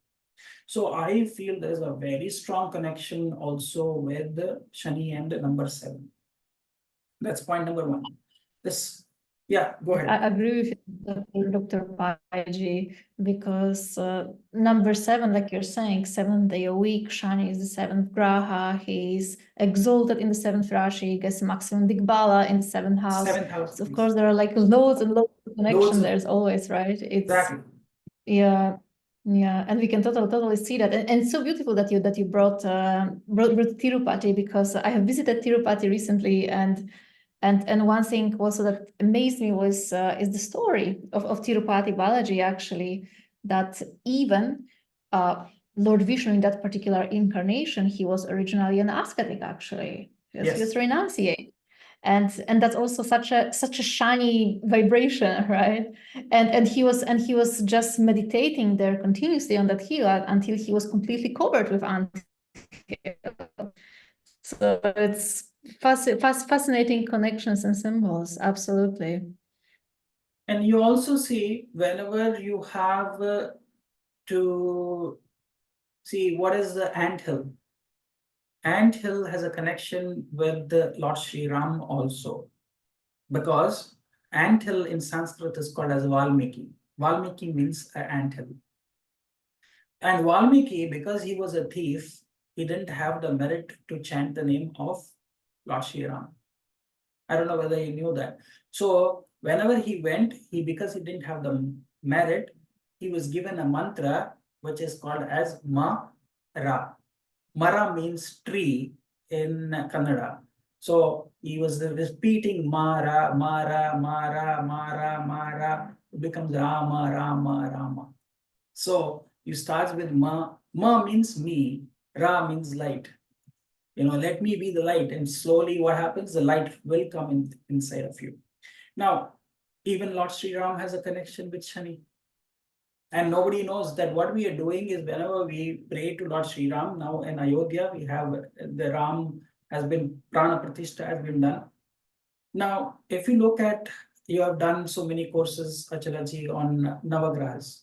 So I feel there is a very strong connection also with the Shani and the number 7. That's point number 1. This, yeah, go ahead. I agree with you, Dr. Paiji, because number 7, like you're saying, 7th day a week, Shani is the 7th Graha, he's exalted in the 7th Rashi, gets maximum Digbala in the 7th house. 7th house. So of course, there are like loads and loads of connection. There's always, right? It's exactly. Yeah, and we can totally see that, and it's so beautiful that you brought Tirupati, because I have visited Tirupati recently, and one thing also that amazed me was is the story of Tirupati Balaji, actually, that even Lord Vishnu in that particular incarnation, he was originally an ascetic, actually. Yes. He was renunciate. And that's also such a shiny vibration, right? And he was just meditating there continuously on that hill until he was completely covered with ant. So it's fascinating connections and symbols, absolutely. And you also see whenever you have to see what is the anthill. Anthill has a connection with the Lord Sri Ram also, because anthill in Sanskrit is called as Valmiki. Valmiki means an anthill. And Valmiki, because he was a thief, he didn't have the merit to chant the name of Lord Sri Ram. I don't know whether you knew that. So whenever he went, because he didn't have the merit, he was given a mantra which is called as Ma-Ra. Mara means tree in Kannada. So he was repeating Mara, Mara, Mara, Mara, Mara. It becomes Rama, Rama, Rama. So you start with Ma. Ma means me. Ra means light. Let me be the light. And slowly what happens? The light will come inside of you. Now, even Lord Sri Ram has a connection with Shani. And nobody knows that what we are doing is whenever we pray to Lord Sri Ram, now in Ayodhya, we have the Ram has been, Prana Pratishtha has been done. Now, if you look at, you have done so many courses, Achalaji, on Navagrahas.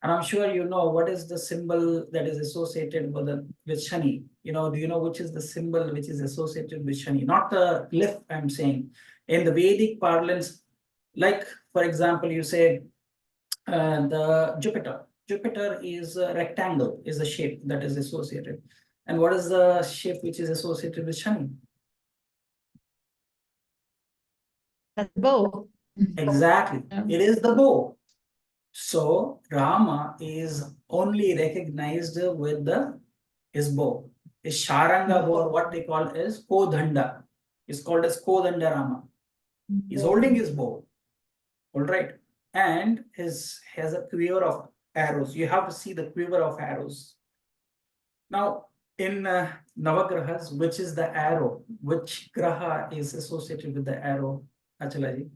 And I'm sure you know what is the symbol that is associated with Shani. Do you know which is the symbol which is associated with Shani? Not the glyph, I'm saying. In the Vedic parlance, like, for example, you say, the Jupiter. Jupiter is a rectangle, is the shape that is associated. And what is the shape which is associated with Shani? That's bow. Exactly. It is the bow. So Rama is only recognized with his bow. His Sharanga bow, or what they call is Kodhanda. It's called as Kodhanda Rama. He's holding his bow. All right. And has a quiver of arrows. You have to see the quiver of arrows. Now, in Navagrahas, which is the arrow? Which graha is associated with the arrow, Achalaji?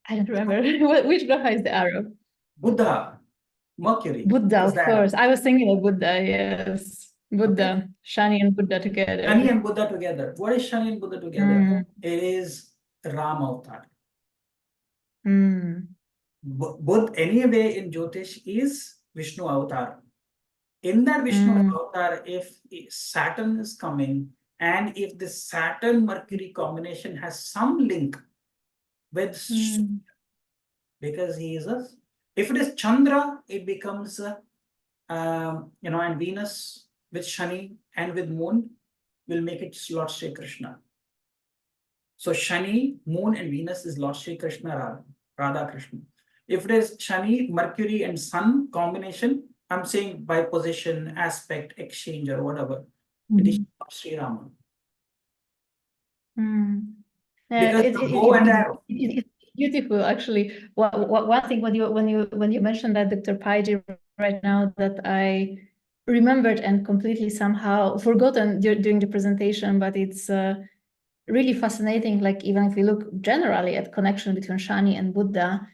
I don't remember. Which graha is the arrow? Buddha, Mercury. Buddha, of course. I was thinking of Buddha, yes. Buddha, okay. Shani and Buddha together. Shani and Buddha together. What is Shani and Buddha together? It is Ram Avatar. Buddha anyway in Jyotish is Vishnu Avatar. In that Vishnu avatar, if Saturn is coming, and if the Saturn Mercury combination has some link with because he is a, if it is Chandra, it becomes and Venus with Shani and with Moon will make it Lord Sri Krishna. So Shani, Moon, and Venus is Lord Sri Krishna, Radha Krishna. If it is Shani, Mercury, and Sun combination, I'm saying by position, aspect, exchange, or whatever, it is Lord Sri Rama. Because bow and arrow. It's beautiful, actually. One thing when you mentioned that, Dr. Pai, right now, that I remembered and completely somehow forgotten during the presentation, but it's really fascinating. Like, even if we look generally at connection between Shani and Buddha,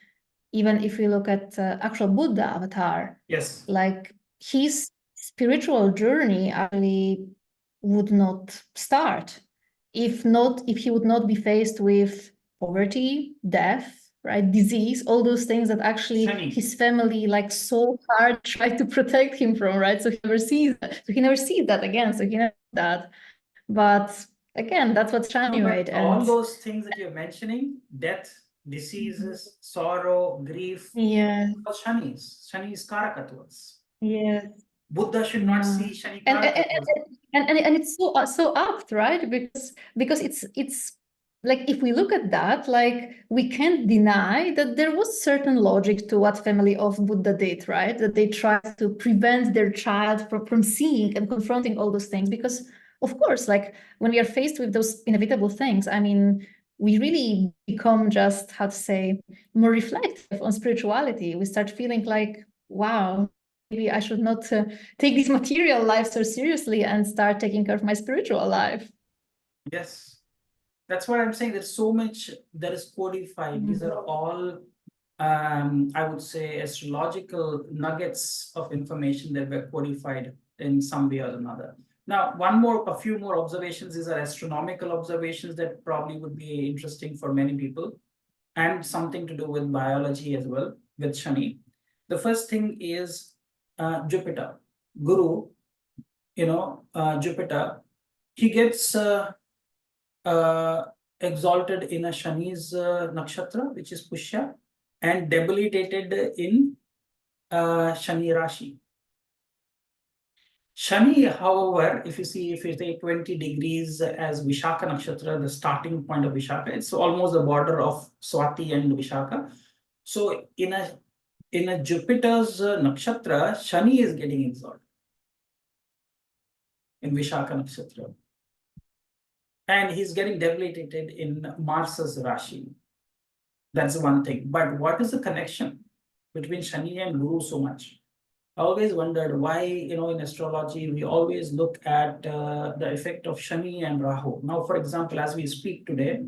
even if we look at actual Buddha avatar, yes, like his spiritual journey actually would not start if he would not be faced with poverty, death, right, disease, all those things that actually Shani. his family like so hard tried to protect him from, right? So he never sees that. So he never sees that again. So he never that. But again, that's what Shani, No, right? all And those things that you're mentioning, death, diseases, sorrow, grief, yeah, Shani is Karakatvas. yes. Buddha should not see Shani And Karakatvas. and it's so apt, right? Because it's like, if we look at that, like, we can't deny that there was certain logic to what family of Buddha did, right? That they tried to prevent their child from seeing and confronting all those things. Because of course, like, when we are faced with those inevitable things, I mean, we really become just, how to say, more reflective on spirituality. We start feeling like, wow, maybe I should not take this material life so seriously and start taking care of my spiritual life. Yes, that's what I'm saying. There's so much that is codified. These are all, I would say, astrological nuggets of information that were codified in some way or another. Now, a few more observations. These are astronomical observations that probably would be interesting for many people, and something to do with biology as well, with Shani. The first thing is Jupiter, Guru, Jupiter, he gets exalted in a Shani's nakshatra, which is Pushya, and debilitated in Shani Rashi. Shani, however, if you take 20 degrees as Vishaka nakshatra, the starting point of Vishaka, it's almost the border of Swati and Vishaka. So in a Jupiter's nakshatra, Shani is getting exalted in Vishaka nakshatra, and he's getting debilitated in Mars's Rashi. That's one thing. But what is the connection between Shani and Guru so much? I always wondered why, in astrology, we always look at the effect of Shani and Rahu. Now, for example, as we speak today,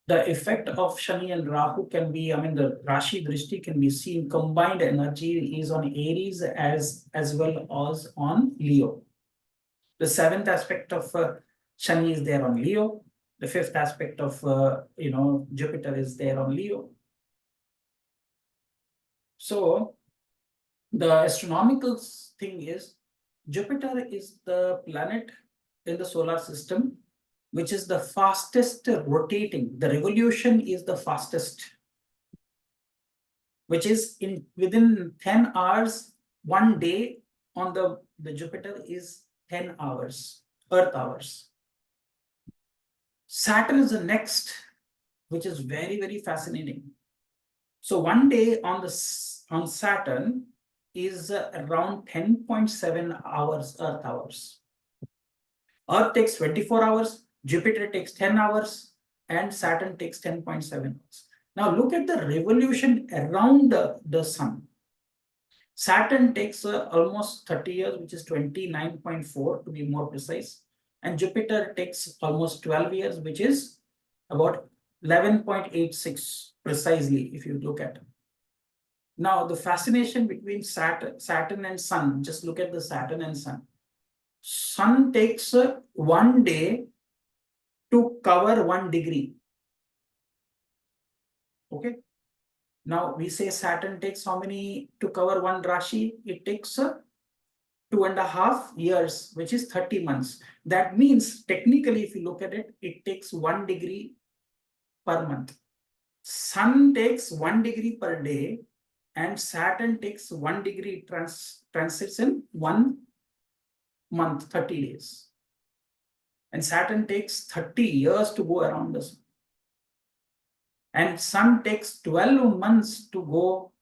the effect of Shani and Rahu can be, the Rashi Drishti can be seen, combined energy is on Aries as well as on Leo. The seventh aspect of Shani is there on Leo. The fifth aspect of, Jupiter is there on Leo. So the astronomical thing is Jupiter is the planet in the solar system which is the fastest rotating. The revolution is the fastest, which is within 10 hours, 1 day on the Jupiter is 10 hours, Earth hours. Saturn is the next, which is very, very fascinating. So 1 day on Saturn is around 10.7 hours, Earth hours. Earth takes 24 hours, Jupiter takes 10 hours, and Saturn takes 10.7 hours. Now look at the revolution around the sun. Saturn takes almost 30 years, which is 29.4 to be more precise. And Jupiter takes almost 12 years, which is about 11.86 precisely, if you look at it. Now, the fascination between Saturn and Sun, just look at the Saturn and Sun. Sun takes 1 day to cover 1 degree. Okay. Now we say Saturn takes how many to cover 1 Rashi? It takes 2.5 years, which is 30 months. That means technically, if you look at it, it takes 1 degree per month. Sun takes 1 degree per day, and Saturn takes 1 degree transits in 1 month, 30 days. And Saturn takes 30 years to go around the sun. And Sun takes 12 months to go.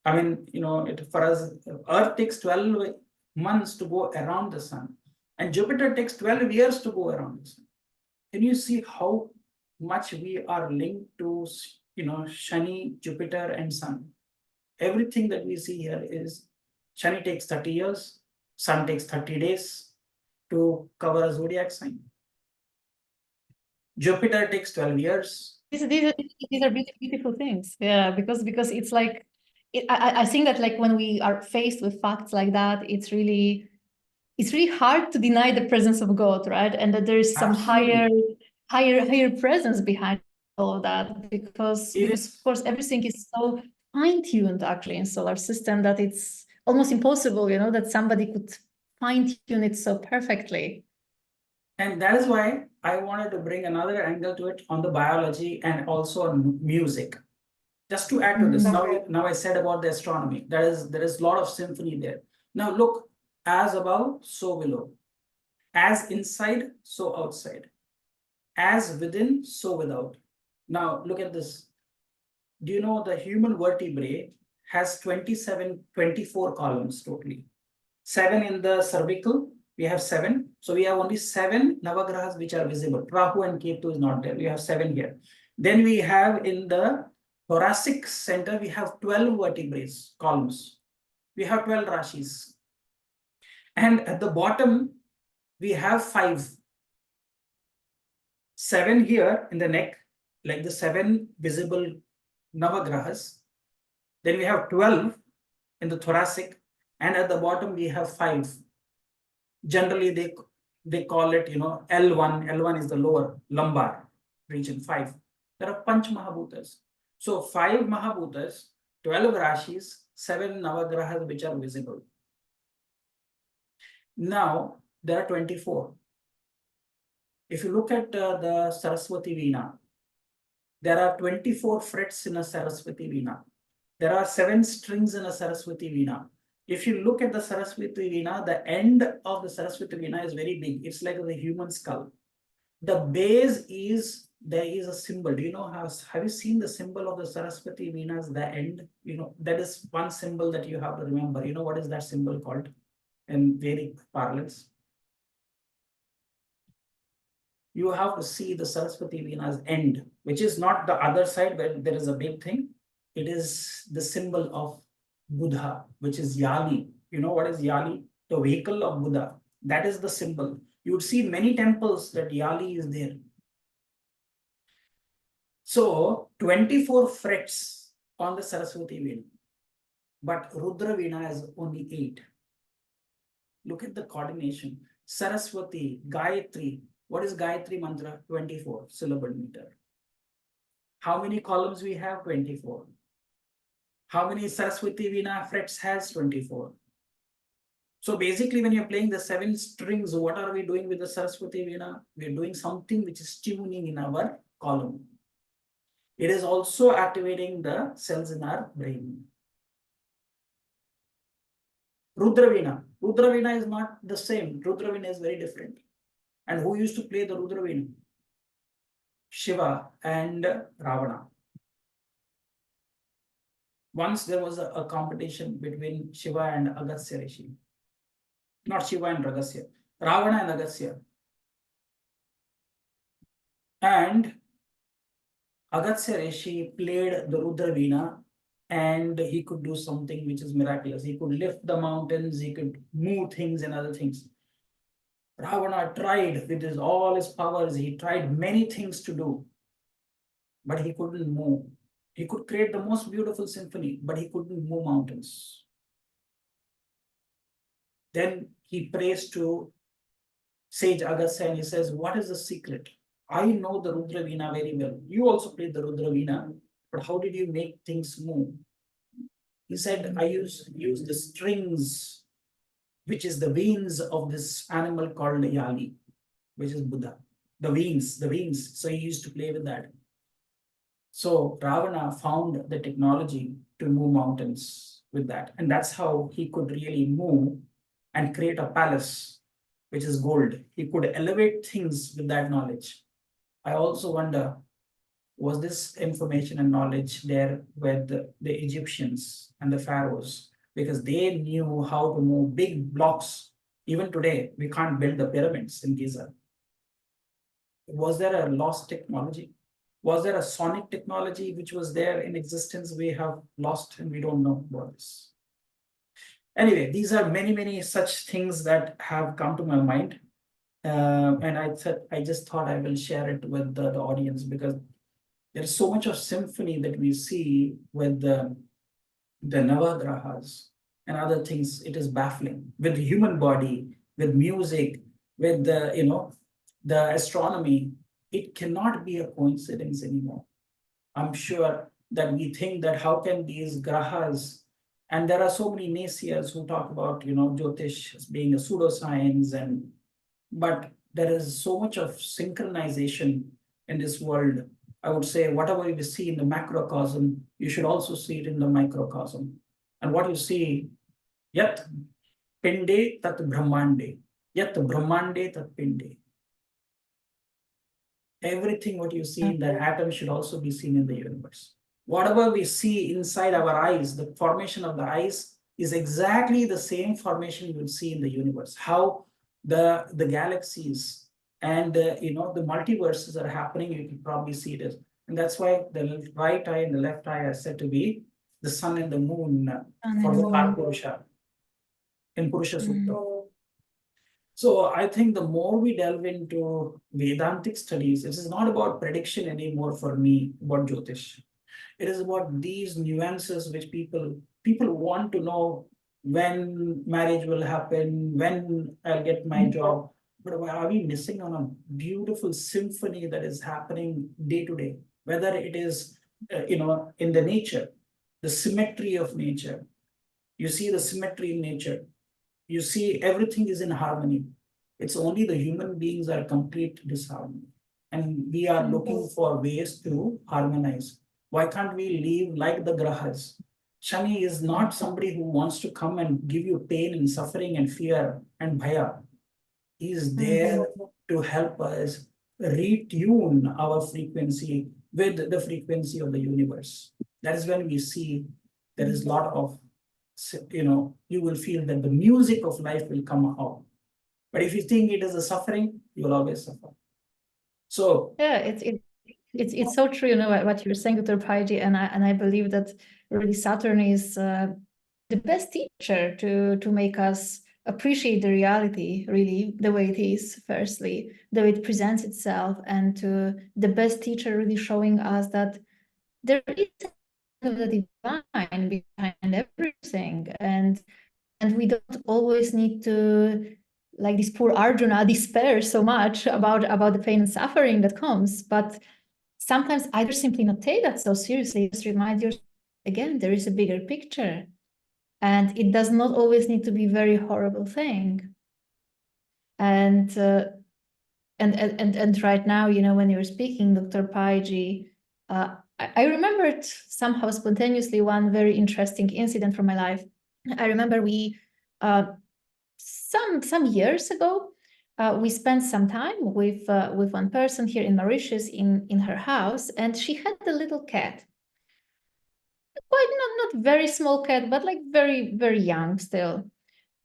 I mean, for us, Earth takes 12 months to go around the sun, and Jupiter takes 12 years to go around the sun. Can you see how much we are linked to, Shani, Jupiter, and Sun? Everything that we see here is Shani takes 30 years, Sun takes 30 days to cover a zodiac sign. Jupiter takes 12 years. These are beautiful things. Yeah, because it's like, I think that like when we are faced with facts like that, it's really hard to deny the presence of God, right? And that there is some higher presence behind all of that, because of course everything is so fine-tuned actually in solar system that it's almost impossible, that somebody could fine-tune it so perfectly. And that is why I wanted to bring another angle to it on the biology and also on music. Just to add to this, now I said about the astronomy, there is a lot of symphony there. Now look, as above, so below. As inside, so outside. As within, so without. Now look at this. Do you know the human vertebrae has 24 columns totally? 7 in the cervical, we have 7. So we have only 7 navagrahas which are visible. Rahu and Ketu is not there. We have 7 here. Then we have in the thoracic center, we have 12 vertebrae columns. We have 12 rashis. And at the bottom, we have 5. 7 here in the neck, like the 7 visible navagrahas. Then we have 12 in the thoracic, and at the bottom we have 5. Generally, they call it, L1. L1 is the lower lumbar region, 5. There are Panch Mahabhutas. So 5 Mahabhutas, 12 Rashis, 7 Navagrahas which are visible. Now, there are 24. If you look at the Saraswati Veena, there are 24 frets in a Saraswati Veena. There are 7 strings in a Saraswati Veena. If you look at the Saraswati Veena, the end of the Saraswati Veena is very big. It's like the human skull. The base is, there is a symbol. Do you know have you seen the symbol of the Saraswati Veena's, the end? That is one symbol that you have to remember. You know what is that symbol called in Vedic parlance? You have to see the Saraswati Veena's end, which is not the other side where there is a big thing. It is the symbol of Buddha, which is Yali. You know what is Yali? The vehicle of Buddha. That is the symbol. You would see many temples that Yali is there. So 24 frets on the Saraswati Veena, but Rudra Veena is only 8. Look at the coordination. Saraswati, Gayatri. What is Gayatri mantra? 24 syllable meter. How many columns we have? 24. How many Saraswati Veena frets has? 24. So basically, when you're playing the 7 strings, what are we doing with the Saraswati Veena? We're doing something which is tuning in our column. It is also activating the cells in our brain. Rudra Veena. Rudra Veena is not the same. Rudra Veena is very different. And who used to play the Rudra Veena? Shiva and Ravana. Once there was a competition between Shiva and Agastya Rishi. Not Shiva and Agastya. Ravana and Agastya. And Agastya Rishi played the Rudra Veena, and he could do something which is miraculous. He could lift the mountains, he could move things and other things. Ravana tried with all his powers, he tried many things to do, but he couldn't move. He could create the most beautiful symphony, but he couldn't move mountains. Then he prays to sage Agastya and he says, what is the secret? I know the Rudra Veena very well. You also played the Rudra Veena, but how did you make things move? He said, I use the strings which is the veins of this animal called Yali, which is Buddha. The veins. So he used to play with that. So Ravana found the technology to move mountains with that. And that's how he could really move and create a palace, which is gold. He could elevate things with that knowledge. I also wonder, was this information and knowledge there with the Egyptians and the pharaohs? Because they knew how to move big blocks. Even today, we can't build the pyramids in Giza. Was there a lost technology? Was there a sonic technology which was there in existence we have lost and we don't know about this? Anyway, these are many such things that have come to my mind. And I just thought I will share it with the audience, because there's so much of symphony that we see with the Navagrahas and other things. It is baffling with the human body, with music, with the astronomy. It cannot be a coincidence anymore. I'm sure that we think that how can these grahas, and there are so many naysayers who talk about Jyotish as being a pseudoscience, but there is so much of synchronization in this world. I would say whatever we see in the macrocosm, you should also see it in the microcosm. And what you see, yat pinde tat brahmande, yat brahmande tat pinde. Everything what you see in the atom should also be seen in the universe. Whatever we see inside our eyes, the formation of the eyes is exactly the same formation you will see in the universe. How the galaxies and the multiverses are happening, you can probably see it. And that's why the right eye and the left eye are said to be the sun and the moon for the Purusha in Purusha Sutta. So I think the more we delve into Vedantic studies, it is not about prediction anymore for me about Jyotish. It is about these nuances which people want to know when marriage will happen, when I'll get my job. But are we missing on a beautiful symphony that is happening day to day? Whether it is, in the nature, the symmetry of nature. You see the symmetry in nature. You see everything is in harmony. It's only the human beings are complete disharmony. And we are looking for ways to harmonize. Why can't we live like the grahas? Shani is not somebody who wants to come and give you pain and suffering and fear and bhaya. He is there to help us retune our frequency with the frequency of the universe. That is when we see there is a lot of, you will feel that the music of life will come out. But if you think it is a suffering, you will always suffer. So yeah, it's so true, what you're saying, Dr. Paiji, and I believe that really Saturn is the best teacher to make us appreciate the reality, really, the way it is, firstly, the way it presents itself, and to the best teacher really showing us that there is the divine behind everything, and we don't always need to, like this poor Arjuna, despair so much about the pain and suffering that comes, but sometimes either simply not take that so seriously, just remind yourself, again, there is a bigger picture. And it does not always need to be a very horrible thing. And right now, when you were speaking, Dr. Paiji, I remembered somehow spontaneously one very interesting incident from my life. I remember we some years ago, we spent some time with one person here in Mauritius in her house, and she had a little cat. Quite not very small cat, but like very, very young still.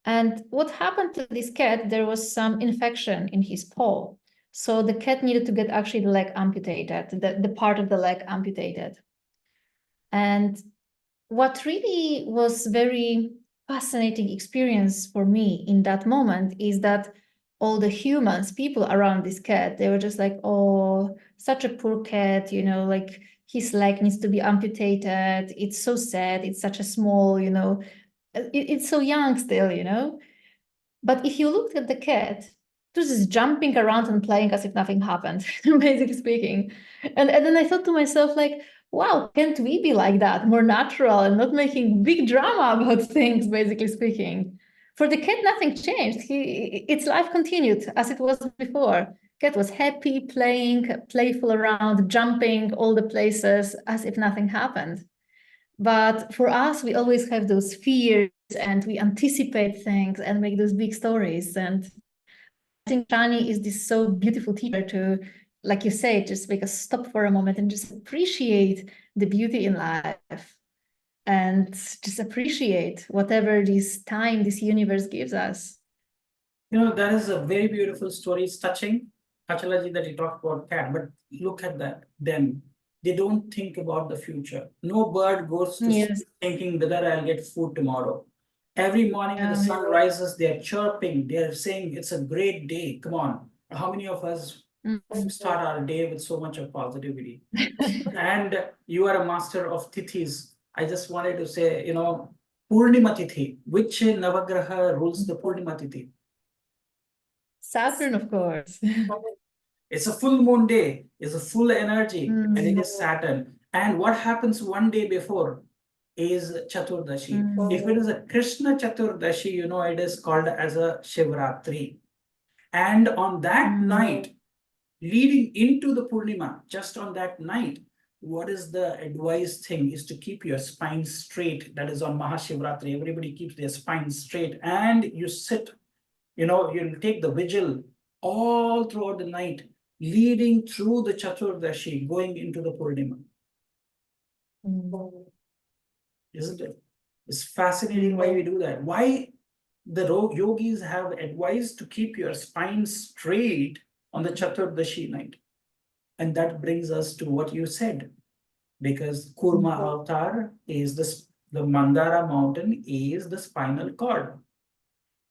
And what happened to this cat, there was some infection in his paw. So the cat needed to get actually the leg amputated, the part of the leg amputated. And what really was very fascinating experience for me in that moment is that all the humans, people around this cat, they were just like, oh, such a poor cat, like his leg needs to be amputated. It's so sad. It's such a small, it's so young still. But if you looked at the cat, it was just jumping around and playing as if nothing happened, basically speaking. And then I thought to myself, like, wow, can't we be like that, more natural and not making big drama about things, basically speaking? For the cat, nothing changed. Its life continued as it was before. Cat was happy, playing, playful around, jumping all the places as if nothing happened. But for us, we always have those fears and we anticipate things and make those big stories. And I think Shani is this so beautiful teacher to, like you say, just make us stop for a moment and just appreciate the beauty in life and just appreciate whatever this time, this universe gives us. That is a very beautiful story. It's touching, Achalaji, that you talked about cat, but look at that. Then they don't think about the future. No bird goes to Yes. sleep thinking whether I'll get food tomorrow. Every morning when the sun rises, they're chirping. They're saying it's a great day. Come on. How many of us start our day with so much of positivity? And you are a master of tithis. I just wanted to say, Purnima Tithi. Which Navagraha rules the Purnima Tithi? Saturn, of course. It's a full moon day, it's a full energy, and it is Saturn. And what happens one day before is Chaturdashi. If it is a Krishna Chaturdashi, it is called as a Shivratri. And on that night, leading into the Purnima, just on that night, what is the advised thing is to keep your spine straight. That is on Mahashivratri. Everybody keeps their spine straight and you sit, you'll take the vigil all throughout the night, leading through the Chaturdashi, going into the Purnima. Isn't it? It's fascinating why we do that. Why the yogis have advised to keep your spine straight on the Chaturdashi night. And that brings us to what you said, because Kurma Avatar is the Mandara mountain is the spinal cord.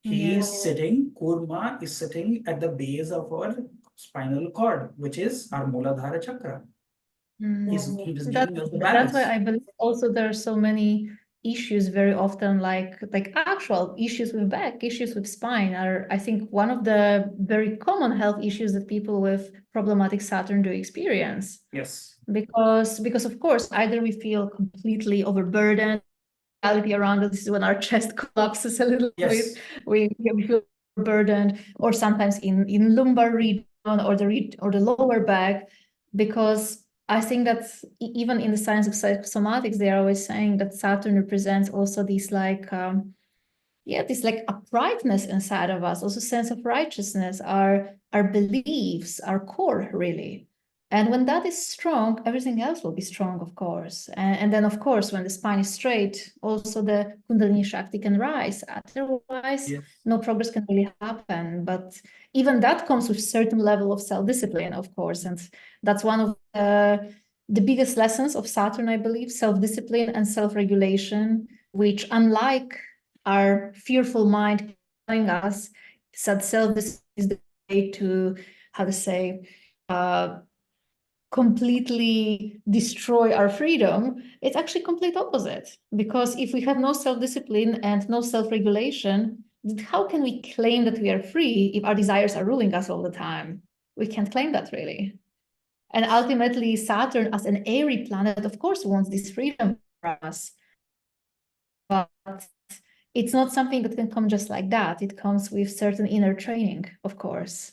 He is sitting, Kurma is sitting at the base of our spinal cord, which is our Muladhara chakra. He is giving us the balance. That's why I believe also there are so many issues very often, like actual issues with back, issues with spine are, I think, one of the very common health issues that people with problematic Saturn do experience. Yes. Because of course, either we feel completely overburdened, reality around us, this is when our chest collapses a little bit, we feel burdened, or sometimes in lumbar region or the lower back, because I think that even in the science of psychosomatics, they are always saying that Saturn represents also this this uprightness inside of us, also sense of righteousness, our beliefs, our core, really. And when that is strong, everything else will be strong, of course. And then, of course, when the spine is straight, also the Kundalini Shakti can rise. Otherwise, no progress can really happen. But even that comes with certain level of self-discipline, of course. And that's one of the biggest lessons of Saturn, I believe, self-discipline and self-regulation, which, unlike our fearful mind telling us that self-discipline is the way to, completely destroy our freedom, it's actually complete opposite. Because if we have no self-discipline and no self-regulation, how can we claim that we are free if our desires are ruling us all the time? We can't claim that, really. And ultimately, Saturn, as an airy planet, of course, wants this freedom for us. But it's not something that can come just like that. It comes with certain inner training, of course.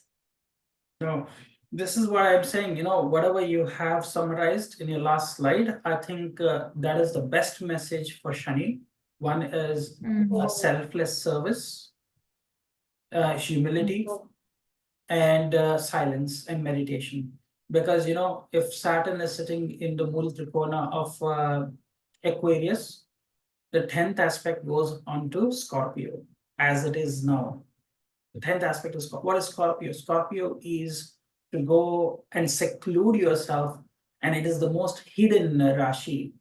No. This is why I'm saying, whatever you have summarized in your last slide, I think that is the best message for Shani. One is a selfless service, humility, and silence and meditation. Because, if Saturn is sitting in the Mula Trikona of Aquarius, the 10th aspect goes on to Scorpio, as it is now. The 10th aspect is Scorpio. What is Scorpio? Scorpio is to go and seclude yourself, and it is the most hidden Rashi.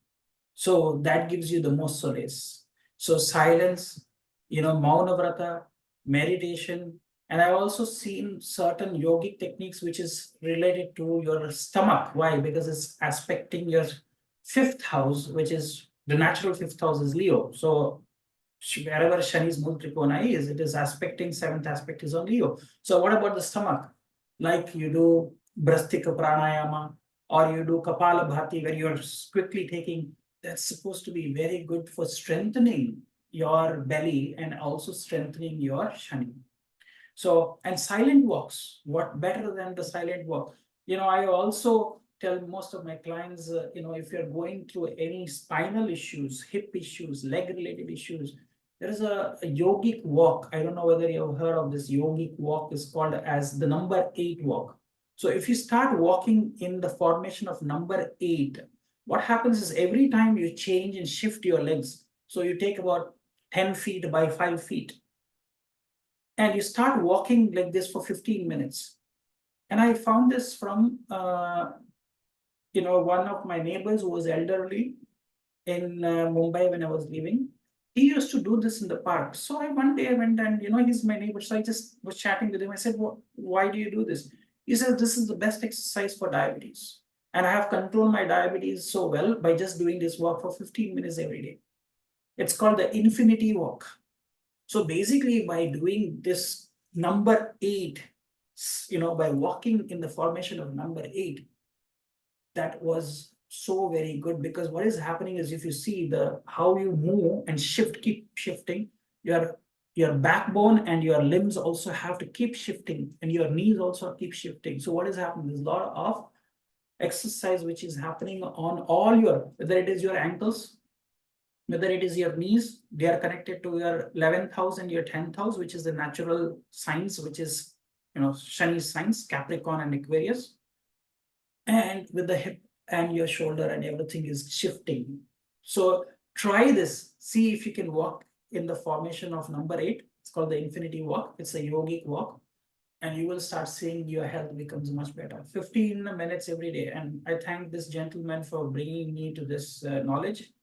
So that gives you the most solace. So silence, Mauna Vrata, meditation, and I've also seen certain yogic techniques which is related to your stomach. Why? Because it's aspecting your 5th house, which is the natural 5th house is Leo. So wherever Shani's Mula Trikona is, it is aspecting 7th aspect is on Leo. So what about the stomach? Like you do Brastika Pranayama or you do Kapala Bhati where you're quickly taking, that's supposed to be very good for strengthening your belly and also strengthening your Shani. So, and silent walks, what better than the silent walk? I also tell most of my clients, if you're going through any spinal issues, hip issues, leg related issues, there is a yogic walk. I don't know whether you've heard of this yogic walk, is called as the number 8 walk. So if you start walking in the formation of number 8, what happens is every time you change and shift your legs, so you take about 10 feet by 5 feet, and you start walking like this for 15 minutes. And I found this from one of my neighbors who was elderly in Mumbai when I was living. He used to do this in the park. So one day I went, and he's my neighbor, so I just was chatting with him. I said, why do you do this? He says, this is the best exercise for diabetes, and I have controlled my diabetes so well by just doing this walk for 15 minutes every day. It's called the infinity walk. So basically, by doing this number 8, by walking in the formation of number 8, that was so very good, because what is happening is, if you see how you move and shift, keep shifting, your backbone and your limbs also have to keep shifting, and your knees also keep shifting. So what is happening? There's a lot of exercise which is happening on all whether it is your ankles, whether it is your knees, they are connected to your 11th house and your 10th house, which is the natural signs, which is, Shani signs, Capricorn and Aquarius. And with the hip and your shoulder and everything is shifting. So try this, see if you can walk in the formation of number 8. It's called the infinity walk. It's a yogic walk. And you will start seeing your health becomes much better. 15 minutes every day. And I thank this gentleman for bringing me to this knowledge.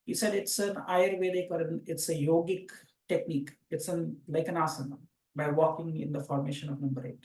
He said it's an Ayurvedic, or it's a yogic technique. It's like an asana, by walking in the formation of number 8.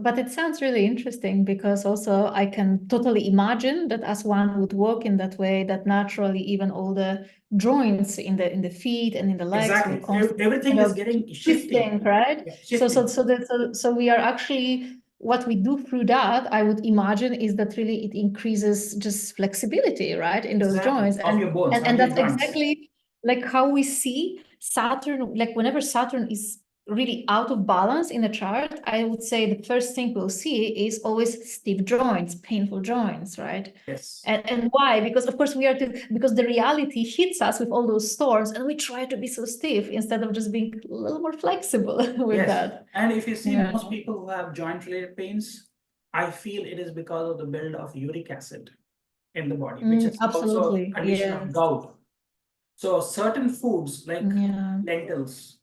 But it sounds really interesting, because also I can totally imagine that as one would walk in that way, that naturally even all the joints in the feet and in the legs Exactly. will constantly Everything is getting shifting, right? Yeah, shifting. So we are actually, what we do through that, I would imagine, is that really it increases just flexibility, right, in those joints, of your bones, and that's exactly like how we see Saturn. Like whenever Saturn is really out of balance in a chart, I would say the first thing we'll see is always stiff joints, painful joints, right? Yes. And why? Because of course because the reality hits us with all those storms, and we try to be so stiff instead of just being a little more flexible with that. And if you see most people who have joint related pains, I feel it is because of the build of uric acid in the body, which is also a condition of gout. So certain foods like lentils,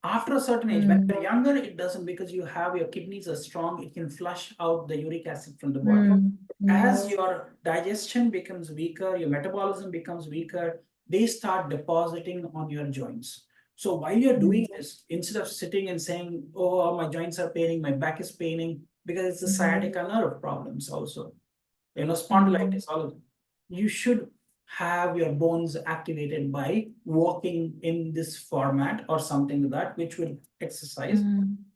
after a certain age, when you're younger, it doesn't, because your kidneys are strong, it can flush out the uric acid from the body. As your digestion becomes weaker, your metabolism becomes weaker, they start depositing on your joints. So while you're doing this, instead of sitting and saying, oh, my joints are paining, my back is paining, because it's the sciatica nerve problems also, spondylitis, all of them, you should have your bones activated by walking in this format or something like that, which will exercise.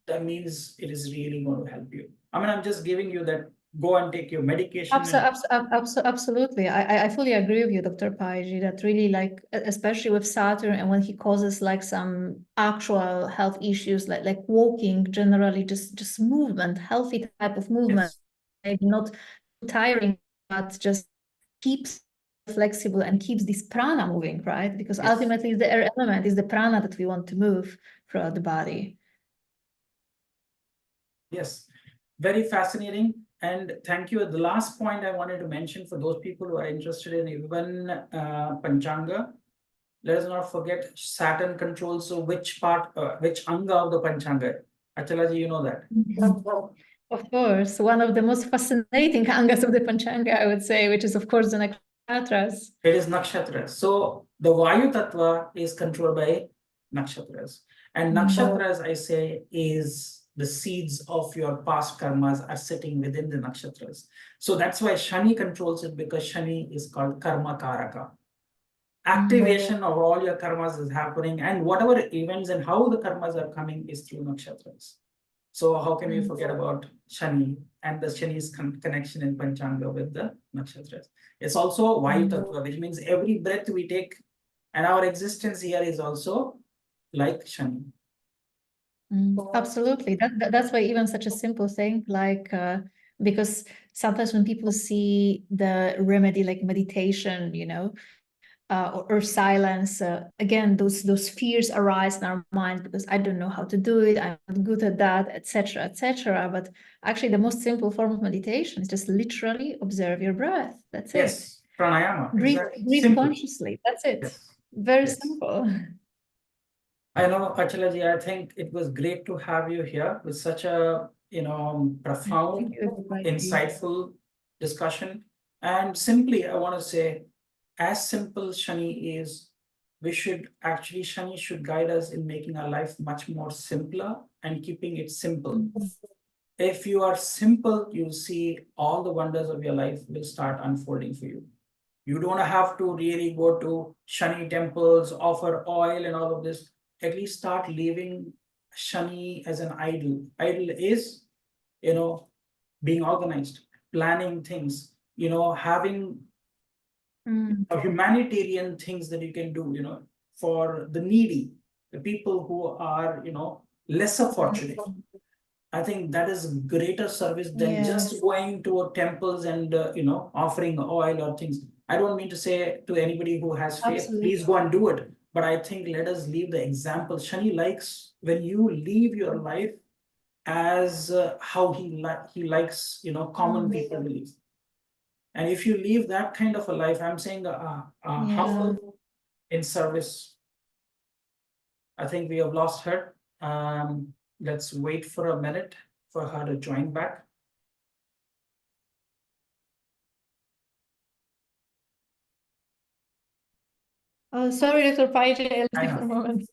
That means it is really going to help you. I mean, I'm just giving you that, go and take your medication. Absolutely. I fully agree with you, Dr. Pai, that really, like, especially with Saturn, and when he causes like some actual health issues, like walking, generally just movement, healthy type of movement, maybe not tiring, but just keeps flexible and keeps this prana moving, right? Because ultimately the air element is the prana that we want to move throughout the body. Yes, very fascinating. And thank you. The last point I wanted to mention, for those people who are interested in even Panchanga, let us not forget Saturn controls which anga of the Panchanga. Achala ji, you know that. Of course, one of the most fascinating angas of the Panchanga, I would say, which is of course the nakshatras. It is nakshatras. So the Vayu Tattva is controlled by nakshatras. And nakshatras, I say, is the seeds of your past karmas are sitting within the nakshatras. So that's why Shani controls it, because Shani is called karma karaka. Activation of all your karmas is happening, and whatever events and how the karmas are coming is through nakshatras. So how can we forget about Shani and the Shani's connection in Panchanga with the nakshatras? It's also Vayu Tattva, which means every breath we take, And our existence here is also like Shani. Absolutely. That's why even such a simple thing like because sometimes when people see the remedy like meditation, you know, or silence, again, those fears arise in our mind because I don't know how to do it, I'm not good at that, etc., etc. But actually, the most simple form of meditation is just literally observe your breath. That's Yes, pranayama. Breathe, Exactly. breathe Simple. consciously. That's it. Yes. Very Yes. simple. I know, Achalaji, I think it was great to have you here with such a, profound, insightful discussion. And simply, I want to say, as simple Shani is, Shani should guide us in making our life much more simpler and keeping it simple. If you are simple, you'll see all the wonders of your life will start unfolding for you. You don't have to really go to Shani temples, offer oil and all of this. At least start leaving Shani as an idol. Idol is, being organized, planning things, having humanitarian things that you can do, for the needy, the people who are, lesser fortunate. I think that is greater service than just going to temples and offering oil or things. I don't mean to say to anybody who has faith, Absolutely. please go and do it. But I think let us leave the example. Shani likes when you live your life as how he likes common people to live. And if you live that kind of a life, I'm saying humble in service. I think we have lost her. Let's wait for a minute for her to join back. Oh, sorry, Dr. Pai, I know. for a moment.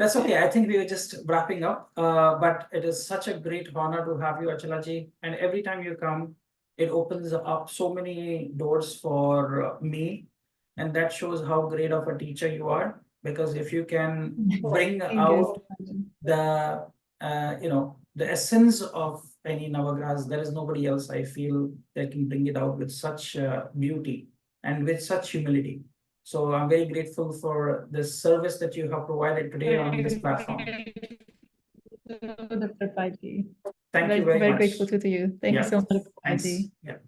That's okay. I think we were just wrapping up. But it is such a great honor to have you, Achalaji. And every time you come, it opens up so many doors for me. And that shows how great of a teacher you are. Because if you can bring out the the essence of any navagrahas, there is nobody else I feel that can bring it out with such beauty and with such humility. So I'm very grateful for the service that you have provided today on this platform. Dr. Pai. Thank you very much. Very grateful to you. Thank you so much, Dr. Pai. Thanks. Yeah.